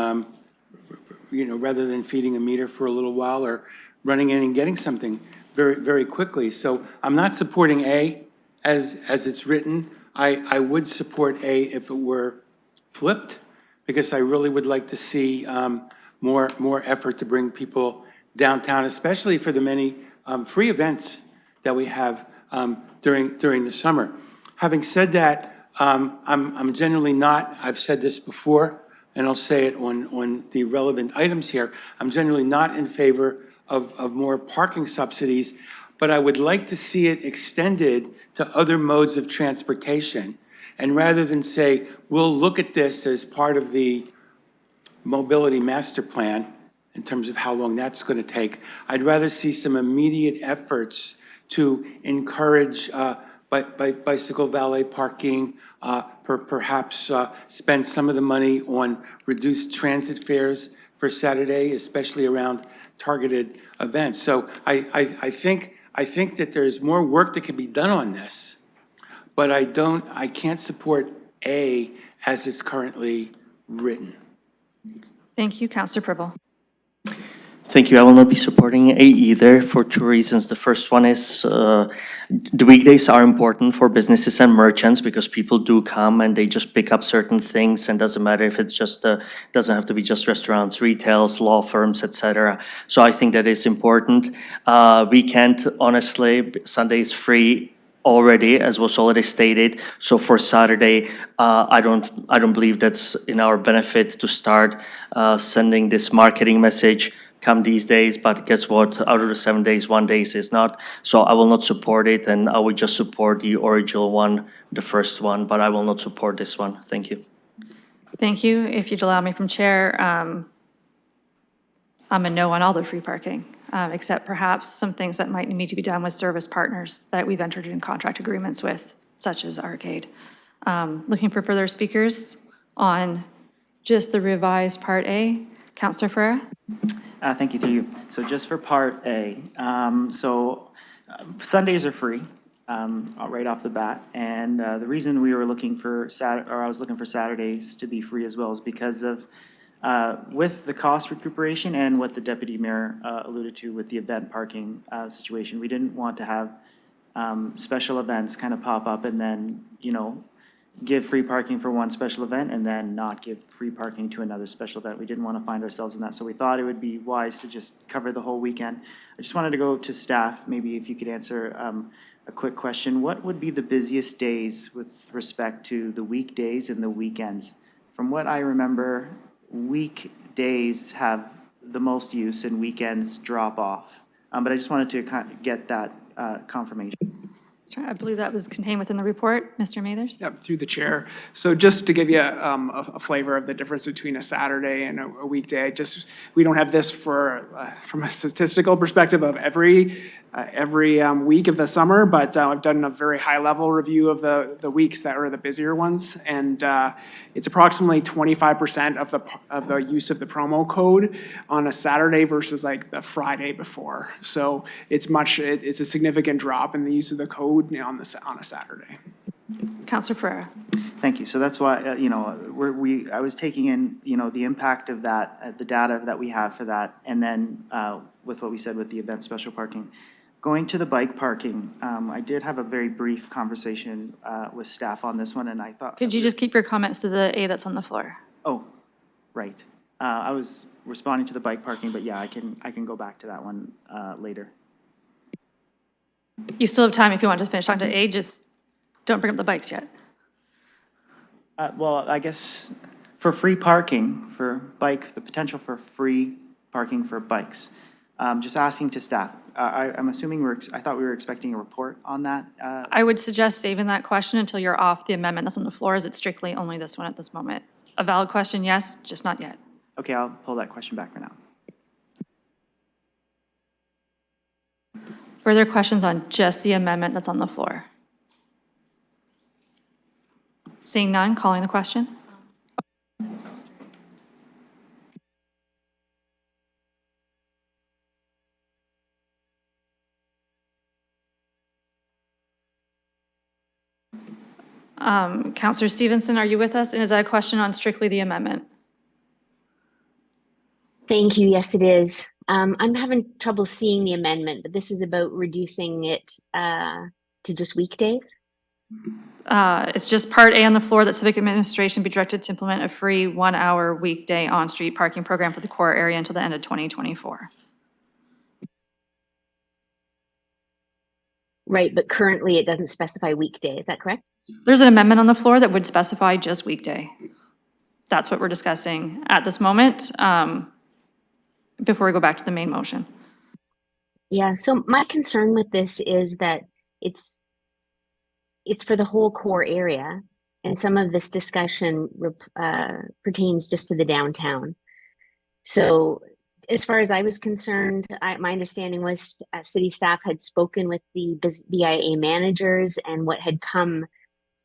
feeding a meter for a little while or running in and getting something very, very quickly. So I'm not supporting A as it's written. I would support A if it were flipped, because I really would like to see more effort to bring people downtown, especially for the many free events that we have during the summer. Having said that, I'm generally not, I've said this before, and I'll say it on the relevant items here, I'm generally not in favor of more parking subsidies, but I would like to see it extended to other modes of transportation. And rather than say, we'll look at this as part of the mobility master plan, in terms of how long that's going to take, I'd rather see some immediate efforts to encourage bicycle valet parking, perhaps spend some of the money on reduced transit fares for Saturday, especially around targeted events. So I think that there's more work that can be done on this, but I can't support A as it's currently written. Thank you, Counselor Pribble. Thank you. I will not be supporting A either for two reasons. The first one is the weekdays are important for businesses and merchants because people do come and they just pick up certain things, and doesn't matter if it's just doesn't have to be just restaurants, retails, law firms, etc. So I think that is important. Weekend, honestly, Sunday is free already, as was already stated. So for Saturday, I don't believe that's in our benefit to start sending this marketing message come these days, but guess what? Out of the 7 days, 1 day is not. So I will not support it, and I would just support the original one, the first one, but I will not support this one. Thank you. Thank you. If you'd allow me from chair, I'm a no on all the free parking, except perhaps some things that might need to be done with service partners that we've entered in contract agreements with, such as Arcade. Looking for further speakers on just the revised Part A. Councillor Ferreira? Thank you, through you. So just for Part A, Sundays are free right off the bat, and the reason we were looking for I was looking for Saturdays to be free as well is because of with the cost recuperation and what the deputy mayor alluded to with the event parking situation. We didn't want to have special events kind of pop up and then, you know, give free parking for one special event and then not give free parking to another special event. We didn't want to find ourselves in that, so we thought it would be wise to just cover the whole weekend. I just wanted to go to staff, maybe if you could answer a quick question. What would be the busiest days with respect to the weekdays and the weekends? From what I remember, weekdays have the most use and weekends drop off. But I just wanted to kind of get that confirmation. Sorry, I believe that was contained within the report. Mr. Mathers? Yep, through the chair. So just to give you a flavor of the difference between a Saturday and a weekday, we don't have this for from a statistical perspective of every week of the summer, but I've done a very high level review of the weeks that are the busier ones, and it's approximately 25% of the use of the promo code on a Saturday versus like the Friday before. So it's a significant drop in the use of the code on a Saturday. Councillor Ferreira. Thank you. So that's why, you know, I was taking in, you know, the impact of that, the data that we have for that, and then with what we said with the event special parking. Going to the bike parking, I did have a very brief conversation with staff on this one, and I thought. Could you just keep your comments to the A that's on the floor? Oh, right. I was responding to the bike parking, but yeah, I can go back to that one later. You still have time if you want to finish talking to A, just don't bring up the bikes yet. Well, I guess for free parking for the potential for free parking for bikes, just asking to staff. I'm assuming I thought we were expecting a report on that. I would suggest saving that question until you're off the amendment that's on the floor. Is it strictly only this one at this moment? A valid question, yes, just not yet. Okay, I'll pull that question back for now. Further questions on just the amendment that's on the floor? Seeing none, calling the question. Councillor Stevenson, are you with us? And is that a question on strictly the amendment? Thank you. Yes, it is. I'm having trouble seeing the amendment, but this is about reducing it to just weekdays. It's just Part A on the floor that civic administration be directed to implement a free 1 hour weekday on-street parking program for the core area until the end of 2024. Right, but currently it doesn't specify weekday. Is that correct? There's an amendment on the floor that would specify just weekday. That's what we're discussing at this moment before we go back to the main motion. Yeah, so my concern with this is that it's for the whole core area, and some of this discussion pertains just to the downtown. So As far as I was concerned, my understanding was city staff had spoken with the BIA managers, and what had come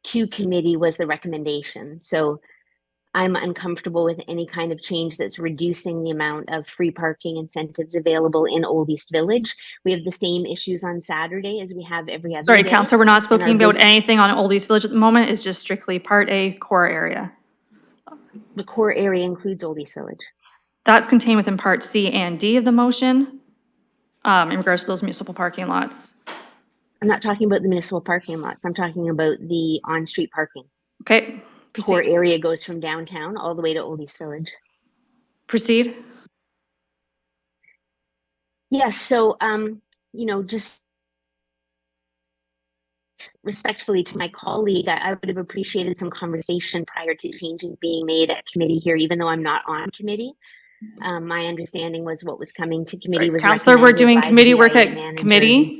to committee was the recommendation. So I'm uncomfortable with any kind of change that's reducing the amount of free parking incentives available in Old East Village. We have the same issues on Saturday as we have every other day. Sorry, Counselor, we're not and speaking about anything on Old East Village at the moment. It's just strictly Part A core area. The core area includes Old East Village. That's contained within Part C and D of the motion in regards to those municipal parking lots. I'm not talking about the municipal parking lots. I'm talking about the on-street parking. Okay, proceed. Core area goes from downtown all the way to Old East Village. Proceed. Yes, so, you know, just respectfully to my colleague, I would have appreciated some conversation prior to changes being made at committee here, even though I'm not on committee. My understanding was what was coming to committee was Counselor, we're doing committee work BIA at committee.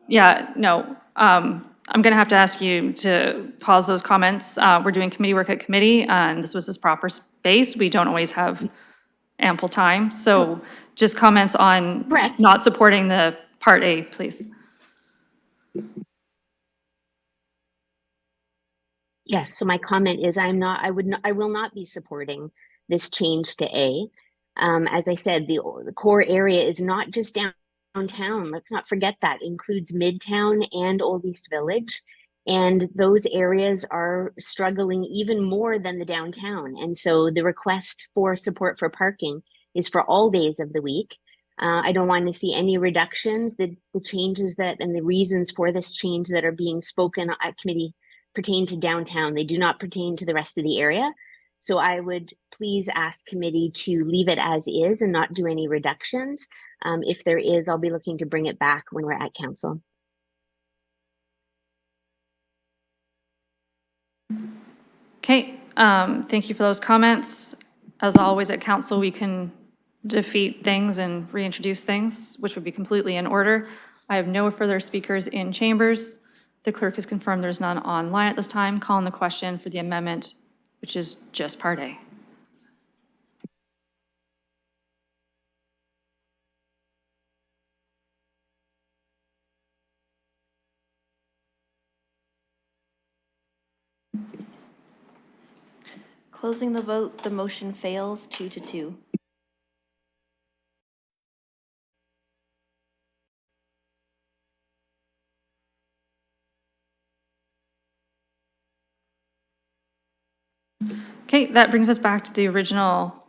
Yeah, no, I'm gonna have to ask you to pause those comments. We're doing committee work at committee, and this was this proper space. We don't always have ample time, so just comments on not supporting the Part A, please. Yes, so my comment is I will not be supporting this change to A. As I said, the core area is not just downtown. Let's not forget that. It includes Midtown and Old East Village. And those areas are struggling even more than the downtown. And so the request for support for parking is for all days of the week. I don't want to see any reductions. The changes that and the reasons for this change that are being spoken at committee pertain to downtown. They do not pertain to the rest of the area. So I would please ask committee to leave it as is and not do any reductions. If there is, I'll be looking to bring it back when we're at council. Okay, thank you for those comments. As always at council, we can defeat things and reintroduce things, which would be completely in order. I have no further speakers in chambers. The clerk has confirmed there's none online at this time. Calling the question for the amendment, which is just Part A. Closing the vote, the motion fails 2-2. Okay, that brings us back to the original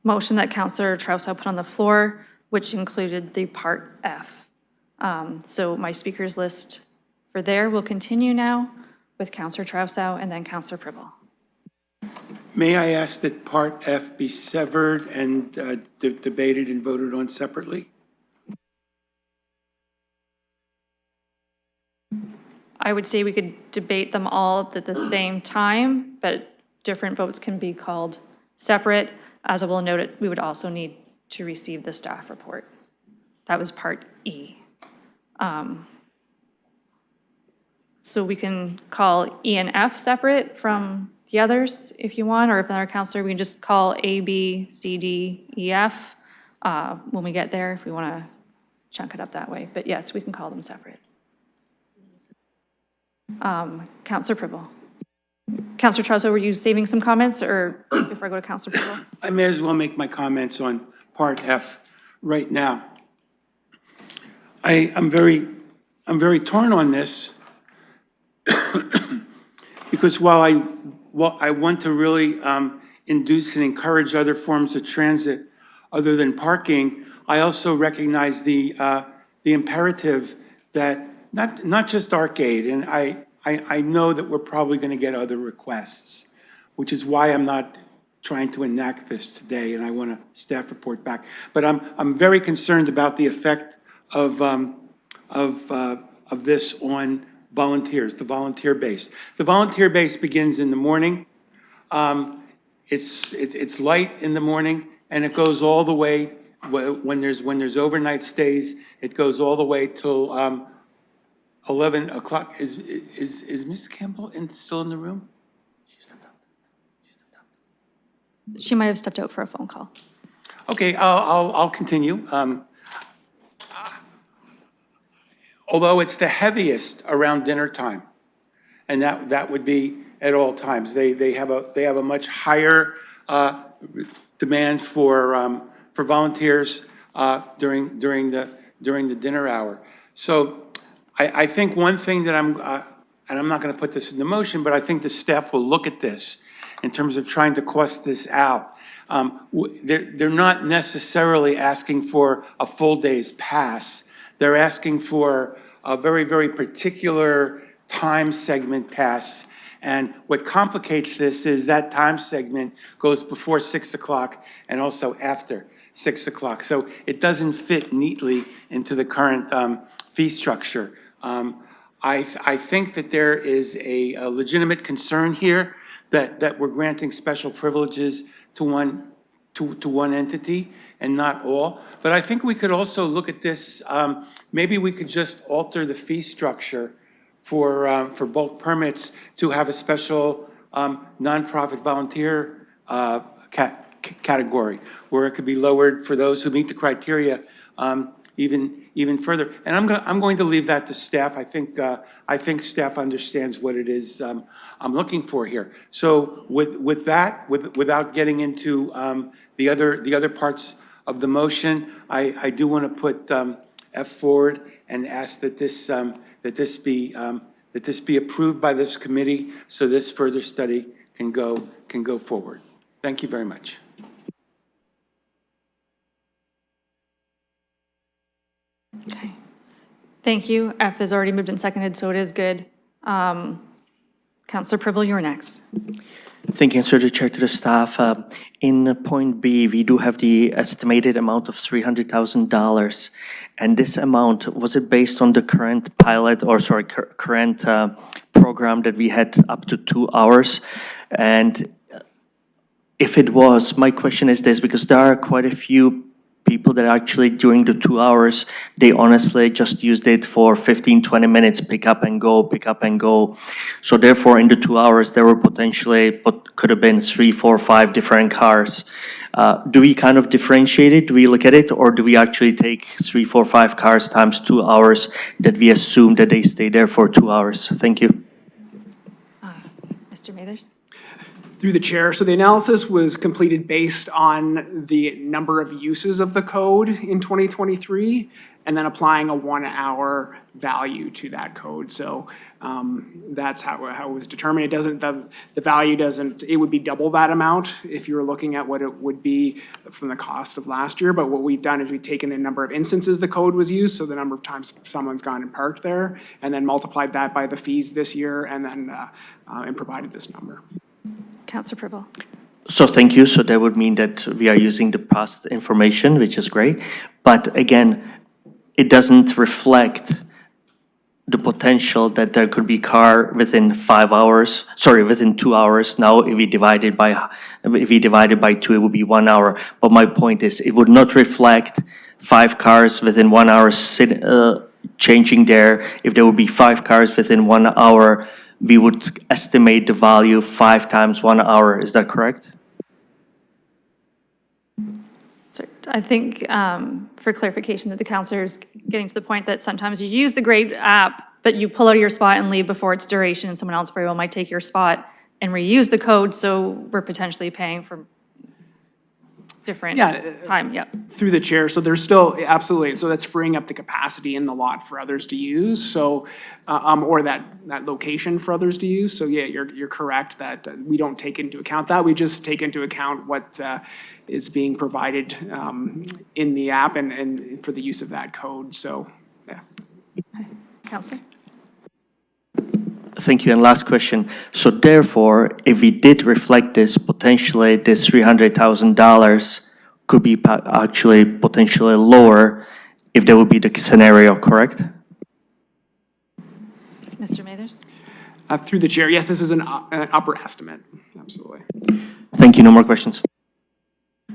motion that Councillor Traustadt put on the floor, which included the Part F. So my speakers list for there will continue now with Councillor Traustadt and then Councillor Pribble. May I ask that Part F be severed and debated and voted on separately? I would say we could debate them all at the same time, but different votes can be called separate. As I will note it, we would also need to receive the staff report. That was Part E. So we can call E and F separate from the others if you want, or if another counselor, we can just call A, B, C, D, E, F when we get there, if we want to chunk it up that way. But yes, we can call them separate. Councillor Pribble. Councillor Traustadt, were you saving some comments, or before I go to Councillor Pribble? I may as well make my comments on Part F right now. I'm very torn on this because while I want to really induce and encourage other forms of transit other than parking, I also recognize the imperative that not just Arcade, and I know that we're probably going to get other requests, which is why I'm not trying to enact this today, and I want a staff report back. But I'm very concerned about the effect of this on volunteers, the volunteer base. The volunteer base begins in the morning. It's light in the morning, and it goes all the way when there's overnight stays. It goes all the way till 11 o'clock. Is Ms. Campbell still in the room? She might have stepped out for a phone call. Okay, I'll continue. Although it's the heaviest around dinner time, and that would be at all times. They have a much higher demand for volunteers during the dinner hour. So I think one thing that and I'm not going to put this in the motion, but I think the staff will look at this in terms of trying to cost this out. They're not necessarily asking for a full day's pass. They're asking for a very, very particular time segment pass. And what complicates this is that time segment goes before 6 o'clock and also after 6 o'clock. So it doesn't fit neatly into the current fee structure. I think that there is a legitimate concern here that we're granting special privileges to one entity and not all. But I think we could also look at this, maybe we could just alter the fee structure for bulk permits to have a special nonprofit volunteer category where it could be lowered for those who meet the criteria even further. And I'm going to leave that to staff. I think staff understands what it is I'm looking for here. So with that, without getting into the other parts of the motion, I do want to put F forward and ask that this be approved by this committee so this further study can go forward. Thank you very much. Okay. Thank you. F is already moved and seconded, so it is good. Councillor Pribble, you're next. Thank you, through the chair to the staff. In point B, we do have the estimated amount of $300,000. And this amount, was it based on the current pilot, or sorry, current program that we had up to 2 hours? And if it was, my question is this, because there are quite a few people that actually during the 2 hours, they honestly just used it for 15, 20 minutes, pick up and go. So therefore, in the 2 hours, there were potentially what could have been 3, 4, 5 different cars. Do we kind of differentiate it? Do we look at it? Or do we actually take 3, 4, 5 cars times 2 hours that we assume that they stay there for 2 hours? Thank you. Mr. Mathers? Through the chair, so the analysis was completed based on the number of uses of the code in 2023, and then applying a 1 hour value to that code. So that's how it was determined. It doesn't, the value doesn't, it would be double that amount if you were looking at what it would be from the cost of last year. But what we've done is we've taken the number of instances the code was used, so the number of times someone's gone and parked there, and then multiplied that by the fees this year, and then and provided this number. Councillor Pribble. So thank you. So that would mean that we are using the past information, which is great. But again, it doesn't reflect the potential that there could be car within 5 hours, sorry, within 2 hours. Now, if we divide it by 2, it would be 1 hour. But my point is, it would not reflect 5 cars within 1 hour changing there. If there would be 5 cars within 1 hour, we would estimate the value 5 times 1 hour. Is that correct? So I think for clarification that the councillor is getting to the point that sometimes you use the Grade app, but you pull out of your spot and leave before its duration, and someone else very well might take your spot and reuse the code, so we're potentially paying for different time. Yeah. Through the chair, so there's still, absolutely, so that's freeing up the capacity in the lot for others to use, so, or that location for others to use. So yeah, you're correct that we don't take into account that. We just take into account what is being provided in the app and for the use of that code, so, yeah. Okay. Councillor? Thank you. And last question. So therefore, if we did reflect this, potentially this $300,000 could be actually potentially lower if that would be the scenario, correct? Mr. Mathers? Through the chair, yes, this is an upper estimate, absolutely. Thank you. No more questions.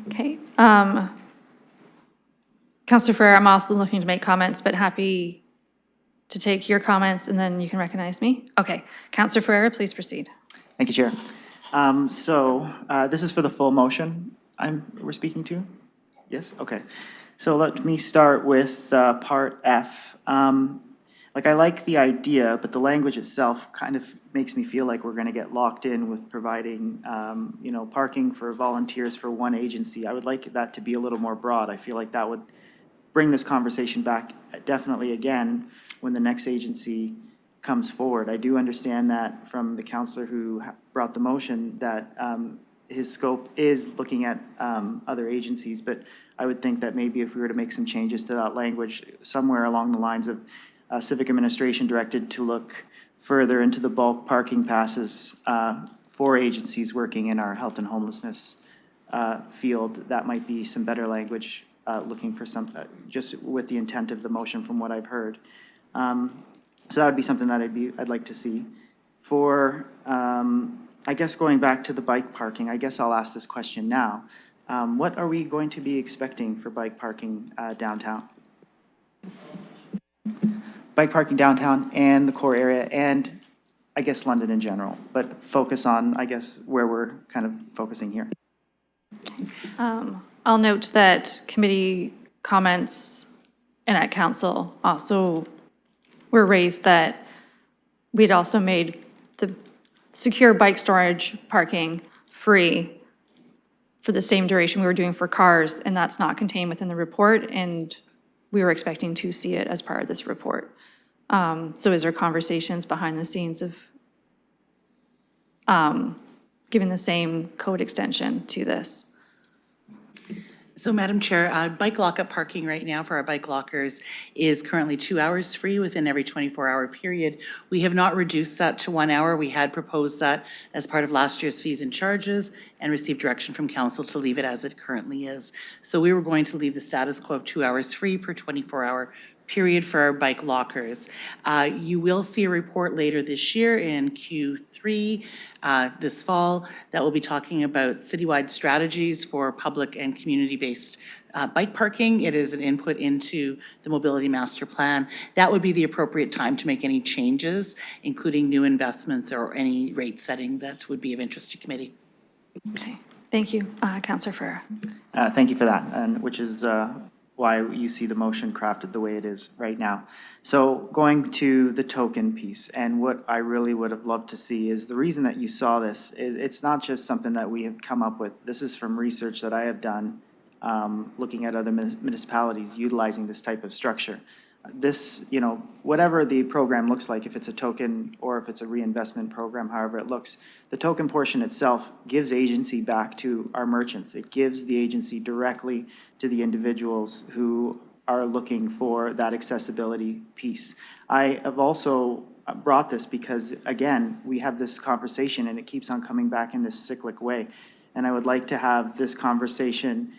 Okay. Councillor Ferrer, I'm also looking to make comments, but happy to take your comments, and then you can recognize me. Okay. Councillor Ferrer, please proceed. Thank you, Chair. This is for the full motion we're speaking to? Yes, okay. So let me start with part F. Like, I like the idea, but the language itself kind of makes me feel like we're going to get locked in with providing, parking for volunteers for one agency. I would like that to be a little more broad. I feel like that would bring this conversation back definitely again when the next agency comes forward. I do understand that from the counselor who brought the motion that his scope is looking at other agencies, but I would think that maybe if we were to make some changes to that language, somewhere along the lines of civic administration directed to look further into the bulk parking passes for agencies working in our health and homelessness field, that might be some better language, looking for some, just with the intent of the motion from what I've heard. So that would be something that I'd like to see. For, I guess going back to the bike parking, I guess I'll ask this question now. What are we going to be expecting for bike parking downtown? Bike parking downtown and the core area, and I guess London in general, but focus on, I guess, where we're kind of focusing here. I'll note that committee comments and at council also were raised that we'd also made the secure bike storage parking free for the same duration we were doing for cars, and that's not contained within the report, and we were expecting to see it as part of this report. So is there conversations behind the scenes of giving the same code extension to this? So Madam Chair, bike lockup parking right now for our bike lockers is currently 2 hours free within every 24-hour period. We have not reduced that to 1 hour. We had proposed that as part of last year's fees and charges and received direction from council to leave it as it currently is. So we were going to leave the status quo of 2 hours free per 24-hour period for our bike lockers. You will see a report later this year in Q3 this fall that will be talking about citywide strategies for public and community-based bike parking. It is an input into the mobility master plan. That would be the appropriate time to make any changes, including new investments or any rate setting that would be of interest to committee. Okay, thank you, Councillor Ferreira. Thank you for that, and which is why you see the motion crafted the way it is right now. So going to the token piece, and what I really would have loved to see is the reason that you saw this is it's not just something that we have come up with. This is from research that I have done looking at other municipalities utilizing this type of structure. This, whatever the program looks like, if it's a token or if it's a reinvestment program, however it looks, the token portion itself gives agency back to our merchants. It gives the agency directly to the individuals who are looking for that accessibility piece. I have also brought this because, again, we have this conversation and it keeps on coming back in this cyclic way. And I would like to have this conversation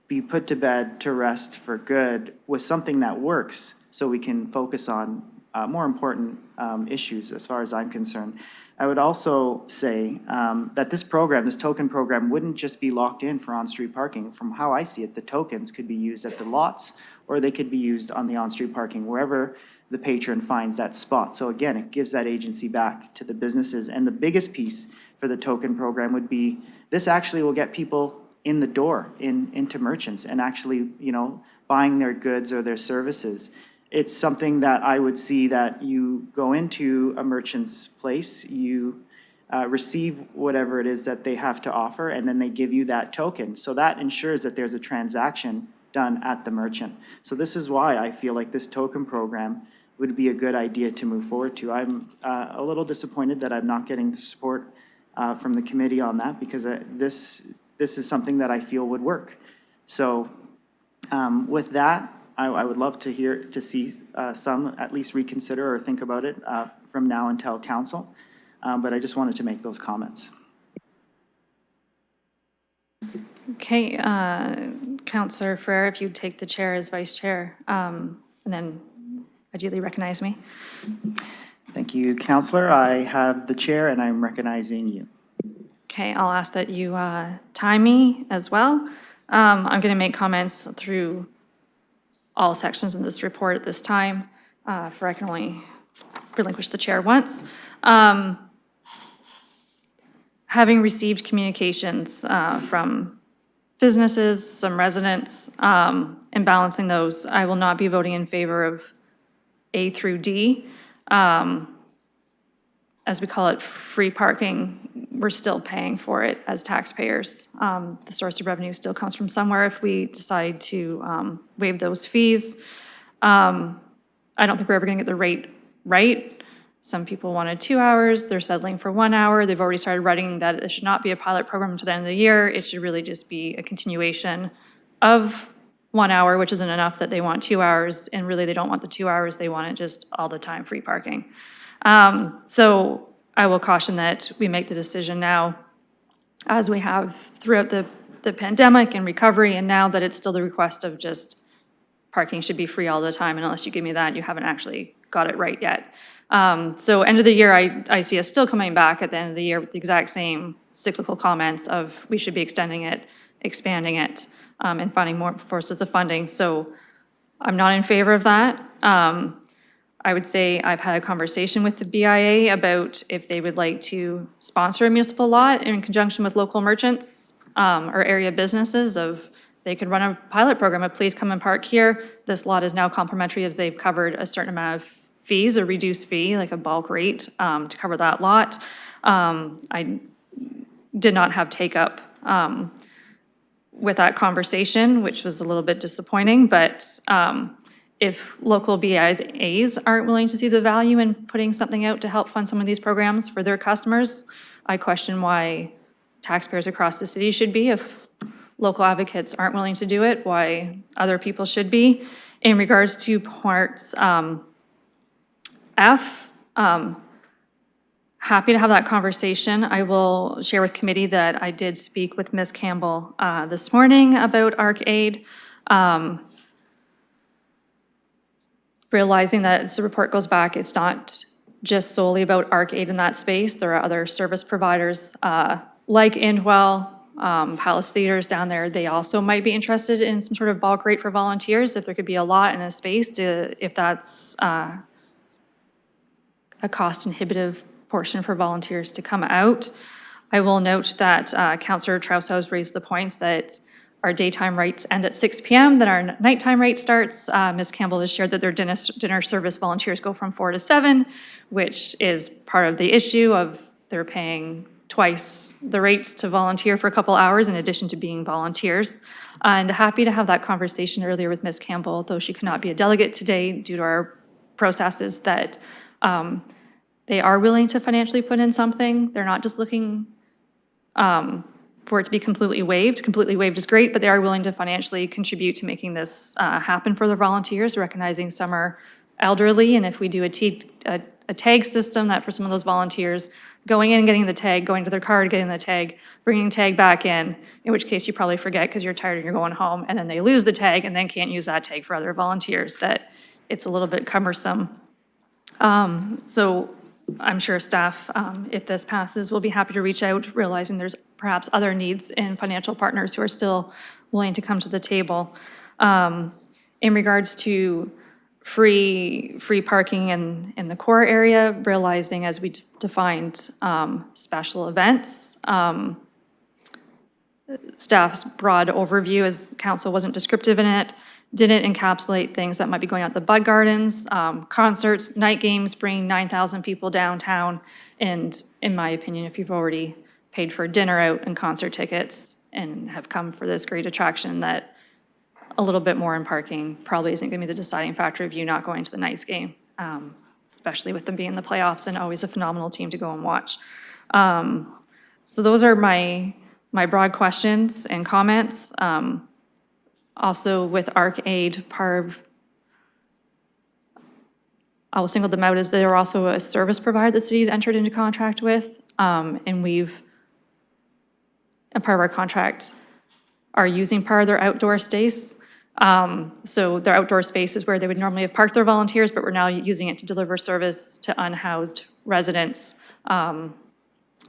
be put to bed, to rest for good, with something that works so we can focus on more important issues as far as I'm concerned. I would also say that this program, this token program, wouldn't just be locked in for on-street parking. From how I see it, the tokens could be used at the lots or they could be used on the on-street parking, wherever the patron finds that spot. So again, it gives that agency back to the businesses. And the biggest piece for the token program would be, this actually will get people in the door, into merchants, and actually, buying their goods or their services. It's something that I would see that you go into a merchant's place, you receive whatever it is that they have to offer, and then they give you that token. So that ensures that there's a transaction done at the merchant. So this is why I feel like this token program would be a good idea to move forward to. I'm a little disappointed that I'm not getting the support from the committee on that, because this is something that I feel would work. So with that, I would love to see some at least reconsider or think about it from now until council. But I just wanted to make those comments. Okay, Councillor Ferreira, if you'd take the chair as vice chair, and then ideally recognize me. Thank you, Councillor. I have the chair and I'm recognizing you. Okay, I'll ask that you time me as well. I'm going to make comments through all sections in this report at this time, for I can only relinquish the chair once. having received communications from businesses, some residents, and balancing those, I will not be voting in favor of A through D. As we call it, free parking, we're still paying for it as taxpayers. The source of revenue still comes from somewhere if we decide to waive those fees. I don't think we're ever gonna get the rate right. Some people wanted 2 hours, they're settling for 1 hour. They've already started writing that it should not be a pilot program to the end of the year. It should really just be a continuation of 1 hour, which isn't enough that they want 2 hours, and really they don't want the 2 hours, they want it just all the time free parking. So I will caution that we make the decision now, as we have throughout the pandemic and recovery, and now that it's still the request of just parking should be free all the time, and unless you give me that, you haven't actually got it right yet. So end of the year, I see us still coming back at the end of the year with the exact same cyclical comments of we should be extending it, expanding it, and finding more sources of funding. So I'm not in favor of that. I would say I've had a conversation with the BIA about if they would like to sponsor a municipal lot in conjunction with local merchants or area businesses of they could run a pilot program of please come and park here. This lot is now complimentary if they've covered a certain amount of fees, a reduced fee, like a bulk rate to cover that lot. I did not have take up with that conversation, which was a little bit disappointing, but if local BIAs aren't willing to see the value in putting something out to help fund some of these programs for their customers, I question why taxpayers across the city should be. If local advocates aren't willing to do it, why other people should be. In regards to parts F, happy to have that conversation. I will share with committee that I did speak with Ms. Campbell this morning about ARC-Aid. Realizing that as the report goes back, it's not just solely about ARC-Aid in that space. There are other service providers like Indwell, Palace Theaters down there. They also might be interested in some sort of bulk rate for volunteers if there could be a lot in a space if that's a cost inhibitive portion for volunteers to come out. I will note that Councillor Trousseau raised the points that our daytime rates end at 6 p.m., then our nighttime rate starts. Ms. Campbell has shared that their dinner service volunteers go from 4 to 7, which is part of the issue of they're paying twice the rates to volunteer for a couple hours in addition to being volunteers. And happy to have that conversation earlier with Ms. Campbell, though she could not be a delegate today due to our processes, that they are willing to financially put in something. They're not just looking for it to be completely waived. Completely waived is great, but they are willing to financially contribute to making this happen for their volunteers, recognizing some are elderly, and if we do a tag system that for some of those volunteers, going in and getting the tag, going to their car to getting the tag, bringing tag back in which case you probably forget because you're tired and you're going home, and then they lose the tag and then can't use that tag for other volunteers, that it's a little bit cumbersome. So I'm sure staff, if this passes, will be happy to reach out, realizing there's perhaps other needs and financial partners who are still willing to come to the table. In regards to free parking in the core area, realizing as we defined special events, staff's broad overview as council wasn't descriptive in it, didn't encapsulate things that might be going on at the Bud Gardens, concerts, night games, bringing 9,000 people downtown. And in my opinion, if you've already paid for dinner out and concert tickets and have come for this great attraction, that a little bit more in parking probably isn't going to be the deciding factor of you not going to the night's game, especially with them being in the playoffs and always a phenomenal team to go and watch. So those are my broad questions and comments. Also with ARC-Aid, I will single them out as they're also a service provider the city's entered into contract with, and we've, a part of our contract, are using part of their outdoor space. So their outdoor space is where they would normally have parked their volunteers, but we're now using it to deliver service to unhoused residents.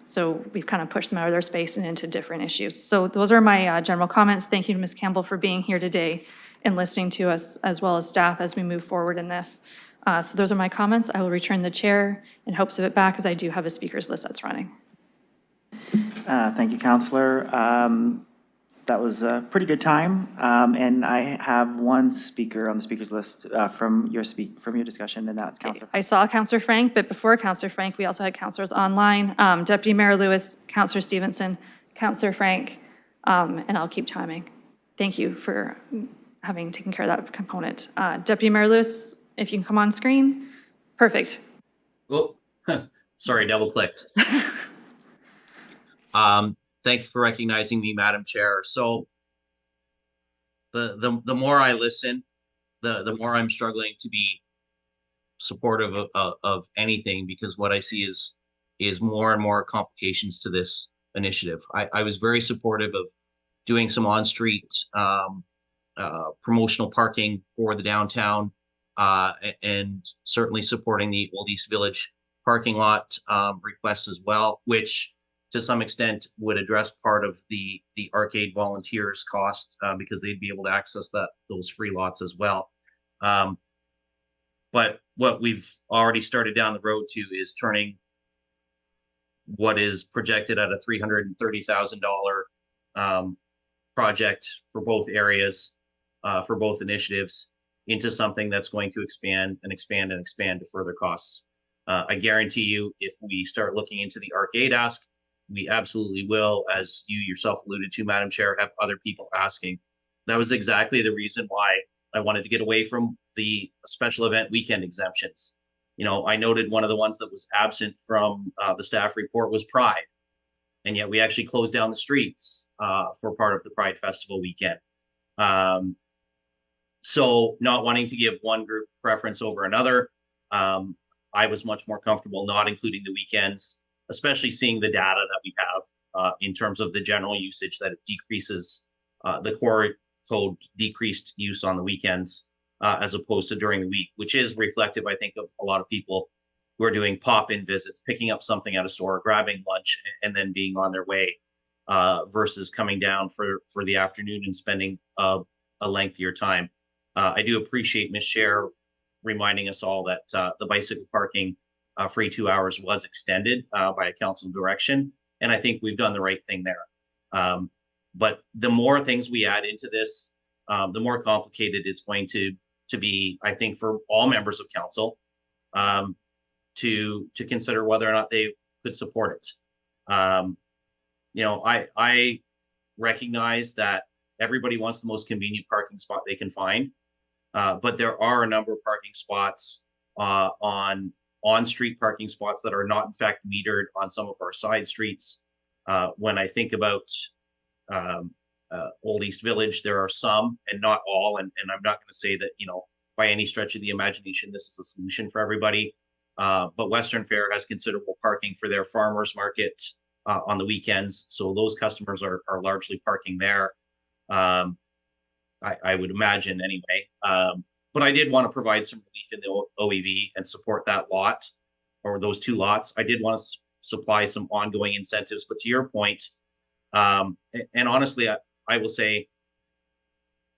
So we've kind of pushed them out of their space and into different issues. So those are my general comments. Thank you to Ms. Campbell for being here today and listening to us, as well as staff, as we move forward in this. So those are my comments. I will return the chair in hopes of it back, as I do have a speakers list that's running. Thank you, Councillor. That was a pretty good time. And I have one speaker on the speakers list from your discussion, and that's Councillor. I saw Councillor Frank, but before Councillor Frank, we also had councillors online. Deputy Mayor Lewis, Councillor Stevenson, Councillor Frank, and I'll keep timing. Thank you for having taken care of that component. Deputy Mayor Lewis, if you can come on screen. Perfect. Oh, sorry, double clicked. Thank you for recognizing me, Madam Chair. So the more I listen, the more I'm struggling to be supportive of anything, because what I see is more and more complications to this initiative. I was very supportive of doing some on-street promotional parking for the downtown, and certainly supporting the Old East Village parking lot request as well, which to some extent would address part of the arcade volunteers cost, because they'd be able to access those free lots as well. But what we've already started down the road to is turning what is projected at a $330,000 project for both areas, for both initiatives, into something that's going to expand and expand and expand to further costs. I guarantee you, if we start looking into the arcade ask, we absolutely will, as you yourself alluded to, Madam Chair, have other people asking. That was exactly the reason why I wanted to get away from the special event weekend exemptions. You know, I noted one of the ones that was absent from the staff report was Pride. And yet we actually closed down the streets for part of the Pride Festival weekend. So not wanting to give one group preference over another, I was much more comfortable not including the weekends, especially seeing the data that we have in terms of the general usage, that it decreases, the core code decreased use on the weekends as opposed to during the week, which is reflective, I think, of a lot of people who are doing pop-in visits, picking up something at a store, grabbing lunch, and then being on their way, versus coming down for the afternoon and spending a lengthier time. I do appreciate Ms. Chair reminding us all that the bicycle parking free 2 hours was extended by a council direction, and I think we've done the right thing there. But the more things we add into this, the more complicated it's going to be, I think, for all members of council to consider whether or not they could support it. You know, I recognize that everybody wants the most convenient parking spot they can find, but there are a number of parking spots on-street parking spots that are not in fact metered on some of our side streets. When I think about Old East Village, there are some and not all, and I'm not going to say that, you know, by any stretch of the imagination this is a solution for everybody, but Western Fair has considerable parking for their farmers market on the weekends, so those customers are largely parking there, I would imagine anyway. But I did want to provide some relief in the OEV and support that lot, or those two lots. I did want to supply some ongoing incentives, but to your point, and honestly, I will say,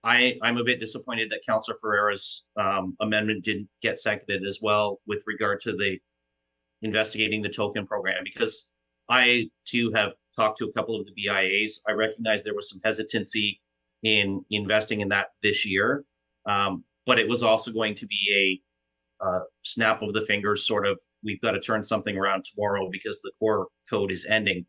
I'm a bit disappointed that Councillor Ferreira's amendment didn't get seconded as well with regard to the investigating the token program, because I too have talked to a couple of the BIAs. I recognize there was some hesitancy in investing in that this year, but it was also going to be a snap of the fingers sort of, we've got to turn something around tomorrow because the core code is ending.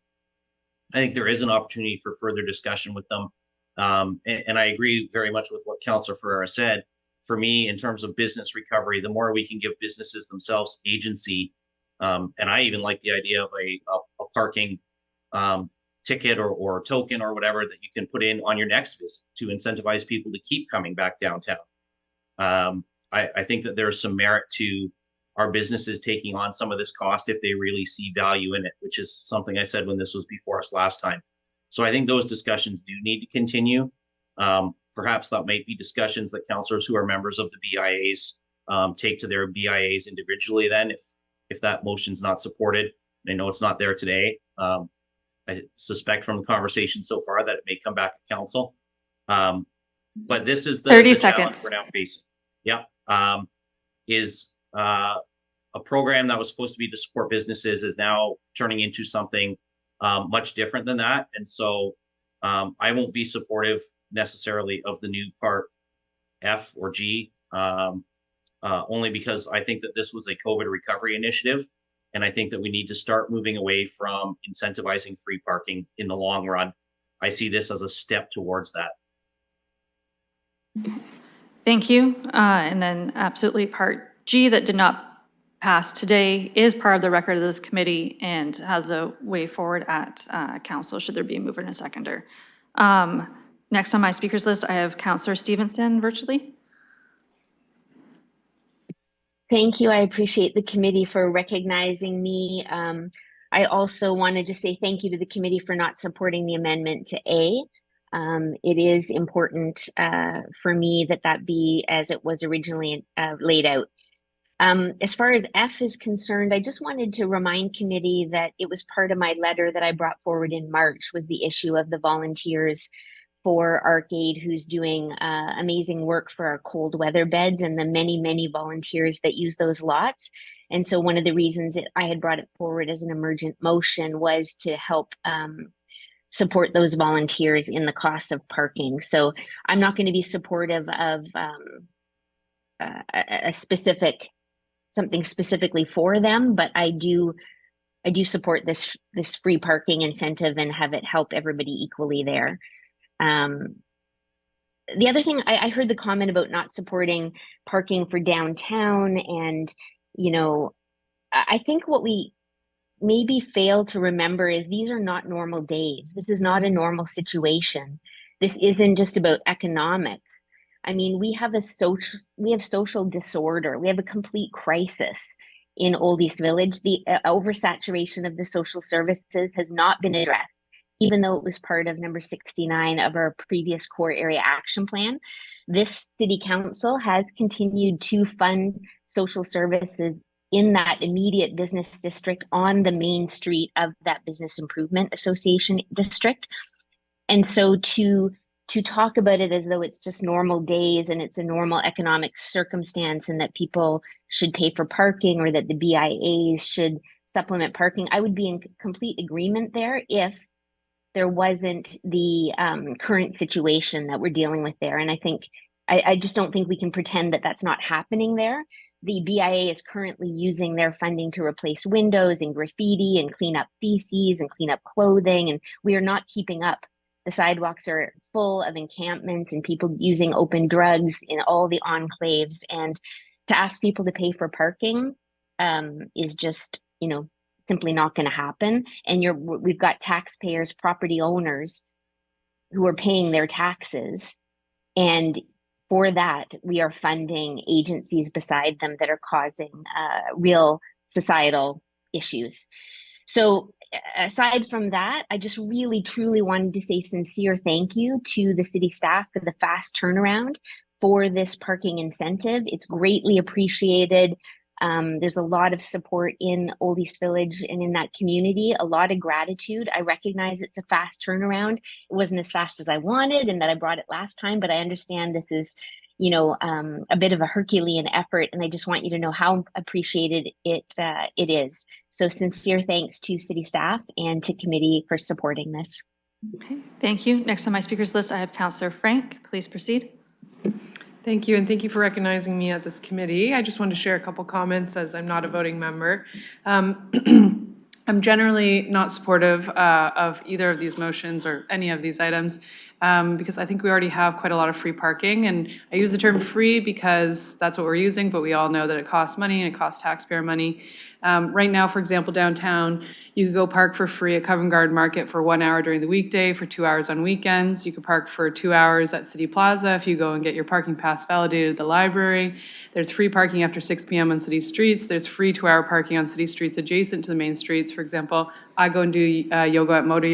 I think there is an opportunity for further discussion with them. And I agree very much with what Councillor Ferreira said. For me, in terms of business recovery, the more we can give businesses themselves agency, and I even like the idea of a parking ticket or token or whatever that you can put in on your next visit to incentivize people to keep coming back downtown. I think that there's some merit to our businesses taking on some of this cost if they really see value in it, which is something I said when this was before us last time. So I think those discussions do need to continue. Perhaps that might be discussions that councillors who are members of the BIAs take to their BIAs individually then, if that motion's not supported. I know it's not there today. I suspect from the conversation so far that it may come back to council. But this is the 30 the challenge seconds. we're now facing. Yeah. Is a program that was supposed to be to support businesses is now turning into something much different than that. And so I won't be supportive necessarily of the new part F or G, only because I think that this was a COVID recovery initiative. And I think that we need to start moving away from incentivizing free parking in the long run. I see this as a step towards that. Thank you. And then absolutely part G that did not pass today is part of the record of this committee and has a way forward at council should there be a mover and a seconder. Next on my speakers list, I have Councillor Stevenson virtually. Thank you. I appreciate the committee for recognizing me. I also want to just say thank you to the committee for not supporting the amendment to A. It is important for me that that be as it was originally laid out. As far as F is concerned, I just wanted to remind committee that it was part of my letter that I brought forward in March was the issue of the volunteers for Arcade who's doing amazing work for our cold weather beds and the many, many volunteers that use those lots. And so one of the reasons that I had brought it forward as an emergent motion was to help support those volunteers in the cost of parking. So I'm not going to be supportive of something specifically for them, but I do support this free parking incentive and have it help everybody equally there. The other thing, I heard the comment about not supporting parking for downtown, and you know, I think what we maybe fail to remember is these are not normal days. This is not a normal situation. This isn't just about economics. I mean, we have social disorder. We have a complete crisis in Old East Village. The oversaturation of the social services has not been addressed, even though it was part of number 69 of our previous core area action plan. This city council has continued to fund social services in that immediate business district on the main street of that Business Improvement Association district. And so to talk about it as though it's just normal days and it's a normal economic circumstance and that people should pay for parking or that the BIAs should supplement parking, I would be in complete agreement there if there wasn't the current situation that we're dealing with there. And I think, I just don't think we can pretend that that's not happening there. The BIA is currently using their funding to replace windows and graffiti and clean up feces and clean up clothing, and we are not keeping up. The sidewalks are full of encampments and people using open drugs in all the enclaves, and to ask people to pay for parking is just, you know, simply not going to happen. And we've got taxpayers, property owners who are paying their taxes, and for that, we are funding agencies beside them that are causing real societal issues. So aside from that, I just really, truly wanted to say sincere thank you to the city staff for the fast turnaround for this parking incentive. It's greatly appreciated. There's a lot of support in Old East Village and in that community, a lot of gratitude. I recognize it's a fast turnaround. It wasn't as fast as I wanted and that I brought it last time, but I understand this is, you know, a bit of a Herculean effort, and I just want you to know how appreciated it is. So sincere thanks to city staff and to committee for supporting this. Okay, thank you. Next on my speakers list, I have Councillor Frank. Please proceed. Thank you, and thank you for recognizing me at this committee. I just want to share a couple comments as I'm not a voting member. I'm generally not supportive of either of these motions or any of these items because I think we already have quite a lot of free parking, and I use the term free because that's what we're using, but we all know that it costs money and it costs taxpayer money. Right now, for example, downtown, you could go park for free at Covent Garden Market for 1 hour during the weekday, for 2 hours on weekends. You could park for 2 hours at City Plaza if you go and get your parking pass validated at the library. There's free parking after 6 p.m. on city streets. There's free 2-hour parking on city streets adjacent to the main streets. For example, I go and do yoga at Moda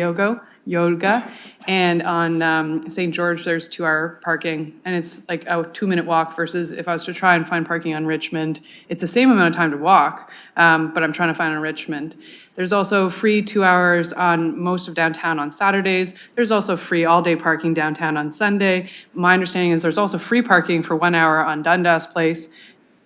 Yoga, and on St. George, there's 2-hour parking, and it's like a 2-minute walk versus if I was to try and find parking on Richmond, it's the same amount of time to walk, but I'm trying to find on Richmond. There's also free 2 hours on most of downtown on Saturdays. There's also free all-day parking downtown on Sunday. My understanding is there's also free parking for 1 hour on Dundas Place.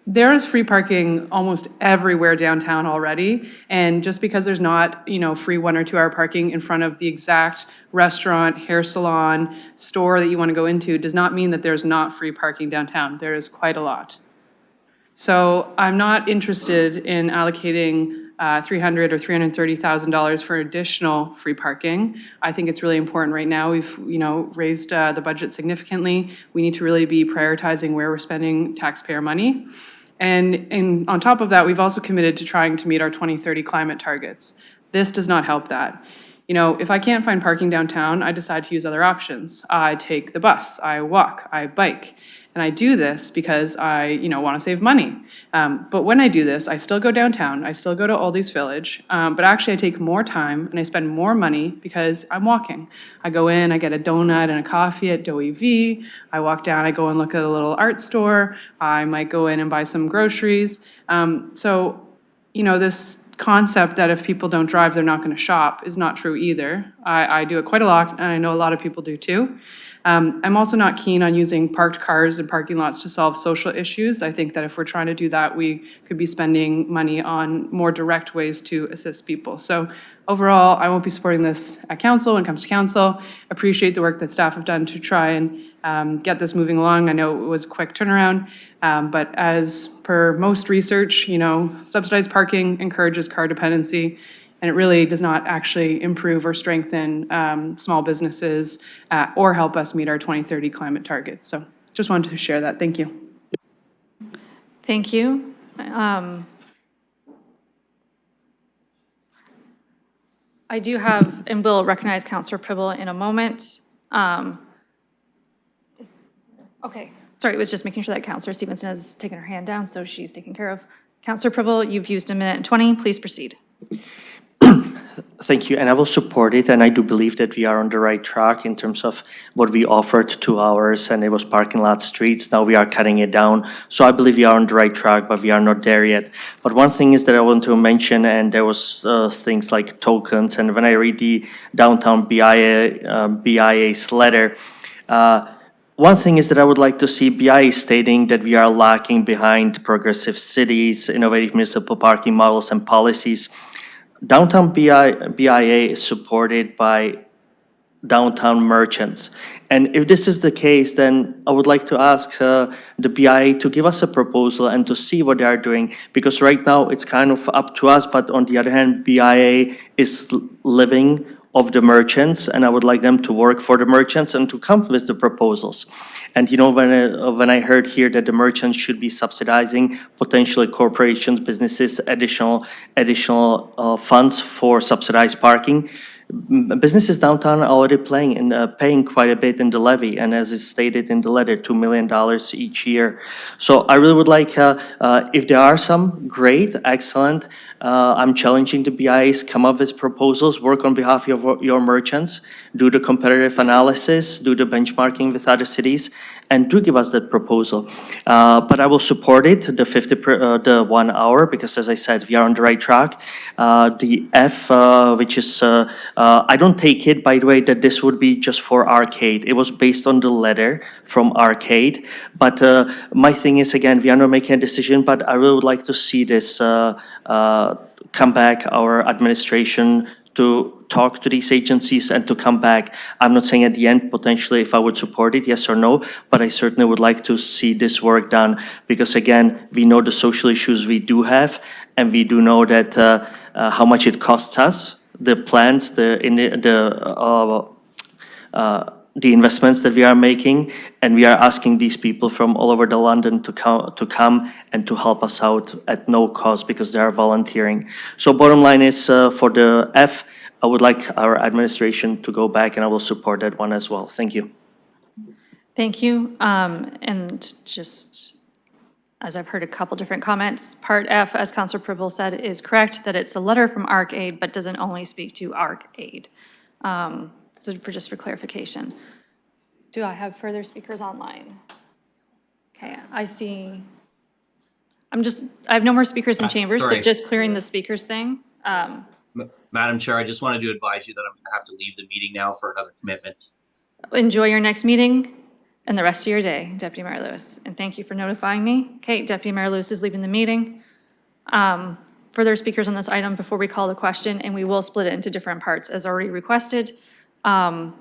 there is free parking almost everywhere downtown already. And just because there's not, free 1 or 2 hour parking in front of the exact restaurant, hair salon, store that you want to go into does not mean that there's not free parking downtown. There is quite a lot. So I'm not interested in allocating $300,000 or $330,000 for additional free parking. I think it's really important right now. We've, raised the budget significantly. We need to really be prioritizing where we're spending taxpayer money. And on top of that, we've also committed to trying to meet our 2030 climate targets. This does not help that. If I can't find parking downtown, I decide to use other options. I take the bus, I walk, I bike. And I do this because I, want to save money. But when I do this, I still go downtown, I still go to Aldi's Village, but actually I take more time and I spend more money because I'm walking. I go in, I get a donut and a coffee at Doughy V. I walk down, I go and look at a little art store. I might go in and buy some groceries. This concept that if people don't drive, they're not going to shop is not true either. I do it quite a lot, and I know a lot of people do too. I'm also not keen on using parked cars and parking lots to solve social issues. I think that if we're trying to do that, we could be spending money on more direct ways to assist people. So overall, I won't be supporting this at council when it comes to council. Appreciate the work that staff have done to try and get this moving along. I know it was a quick turnaround, but as per most research, subsidized parking encourages car dependency, and it really does not actually improve or strengthen small businesses or help us meet our 2030 climate targets. So just wanted to share that. Thank you. Thank you. I do have, and will recognize Councillor Pribble in a moment. Okay, sorry, it was just making sure that Councillor Stevenson has taken her hand down, so she's taken care of. Councillor Pribble, you've used 1 minute and 20. Please proceed. Thank you, and I will support it, and I do believe that we are on the right track in terms of what we offered 2 hours, and it was parking lot streets. Now we are cutting it down. So I believe we are on the right track, but we are not there yet. But one thing is that I want to mention, and there was things like tokens, and when I read the downtown BIA's letter, one thing is that I would like to see BIA stating that we are lacking behind progressive cities, innovative municipal parking models and policies. Downtown BIA is supported by downtown merchants. And if this is the case, then I would like to ask the BIA to give us a proposal and to see what they are doing, because right now it's kind of up to us, but on the other hand, BIA is living of the merchants, and I would like them to work for the merchants and to come with the proposals. And when I heard here that the merchants should be subsidizing potentially corporations, businesses, additional funds for subsidized parking, businesses downtown are already paying quite a bit in the levy, and as is stated in the letter, $2 million each year. So I really would like, if there are some, great, excellent. I'm challenging the BIAs, come up with proposals, work on behalf of your merchants, do the comparative analysis, do the benchmarking with other cities, and do give us that proposal. But I will support it, the 1 hour, because as I said, we are on the right track. The F, which is, I don't take it, by the way, that this would be just for Arcade. It was based on the letter from Arcade. But my thing is, again, we are not making a decision, but I really would like to see this come back, our administration, to talk to these agencies and to come back. I'm not saying at the end, potentially, if I would support it, yes or no, but I certainly would like to see this work done, because again, we know the social issues we do have, and we do know that how much it costs us, the plans, the investments that we are making, and we are asking these people from all over the London to come and to help us out at no cost because they are volunteering. So bottom line is, for the F, I would like our administration to go back, and I will support that one as well. Thank you. Thank you. And just as I've heard a couple different comments, part F, as Councillor Pribble said, is correct, that it's a letter from Arcade, but doesn't only speak to Arcade. So just for clarification. Do I have further speakers online? Okay, I see. I have no more speakers in chambers, so sorry. just clearing the speakers thing. Madam Chair, I just wanted to advise you that I'm going to have to leave the meeting now for another commitment. Enjoy your next meeting. and the rest of your day, Deputy Mayor Lewis. And thank you for notifying me. Okay, Deputy Mayor Lewis is leaving the meeting. Further speakers on this item before we call the question, and we will split it into different parts as already requested. So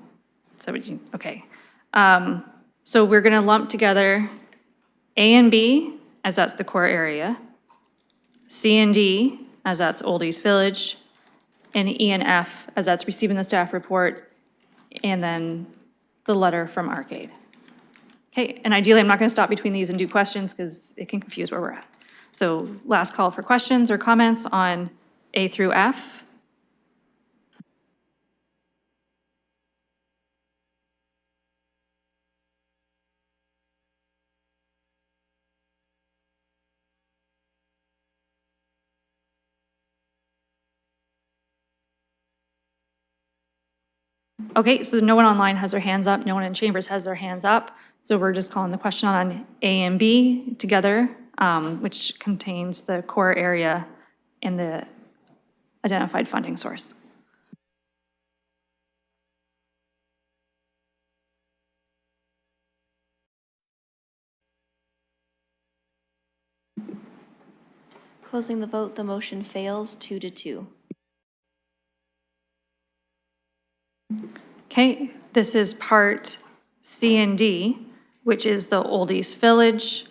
we're gonna lump together A and B, as that's the core area, C and D, as that's Old East Village, and E and F, as that's receiving the staff report, and then the letter from Arcade. Okay, and ideally, I'm not gonna stop between these and do questions because it can confuse where we're at. So last call for questions or comments on A through F. Okay, so no one online has their hands up, no one in chambers has their hands up. So we're just calling the question on A and B together, which contains the core area and the identified funding source. Closing the vote, the motion fails 2-2. Okay, this is part C and D, which is the Old East Village,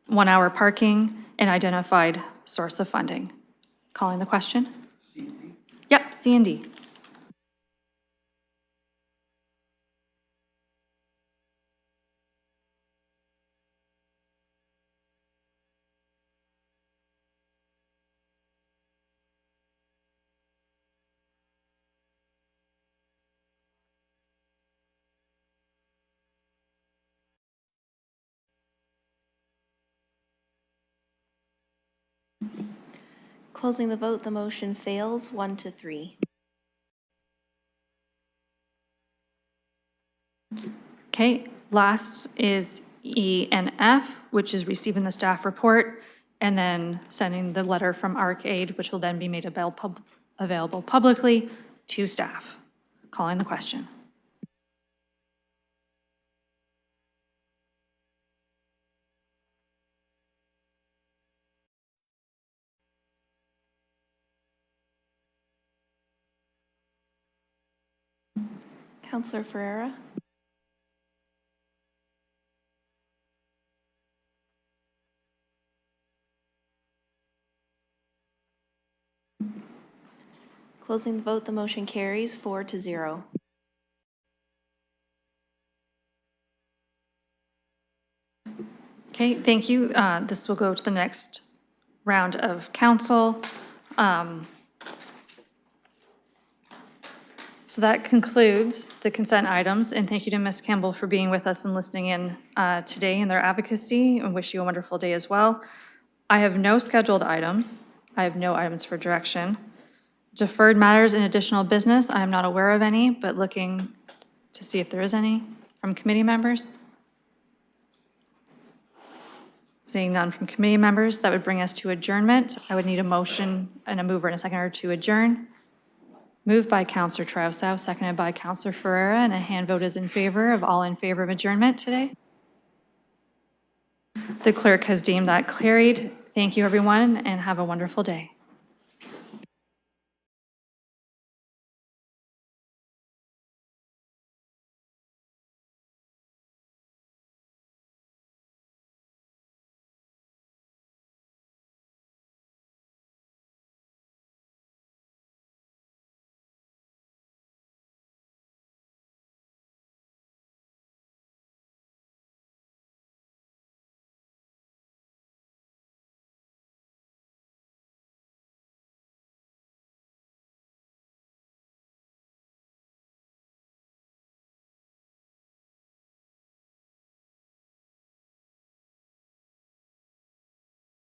1 hour parking, and identified source of funding. Calling the question? C and D? Yep, C and D. Closing the vote, the motion fails 1-3. Okay, last is E and F, which is receiving the staff report and then sending the letter from Arcade, which will then be made available publicly to staff. Calling the question. Councillor Ferreira? Closing the vote, the motion carries 4-0. Okay, thank you. This will go to the next round of council. So that concludes the consent items, and thank you to Ms. Campbell for being with us and listening in today in their advocacy, and wish you a wonderful day as well. I have no scheduled items. I have no items for direction. Deferred matters and additional business, I am not aware of any, but looking to see if there is any from committee members. Seeing none from committee members, that would bring us to adjournment. I would need a motion and a mover and a seconder to adjourn. Moved by Councillor Trausow, seconded by Councillor Ferreira, and a hand vote is in favor of all in favor of adjournment today. The clerk has deemed that carried. Thank you, everyone, and have a wonderful day.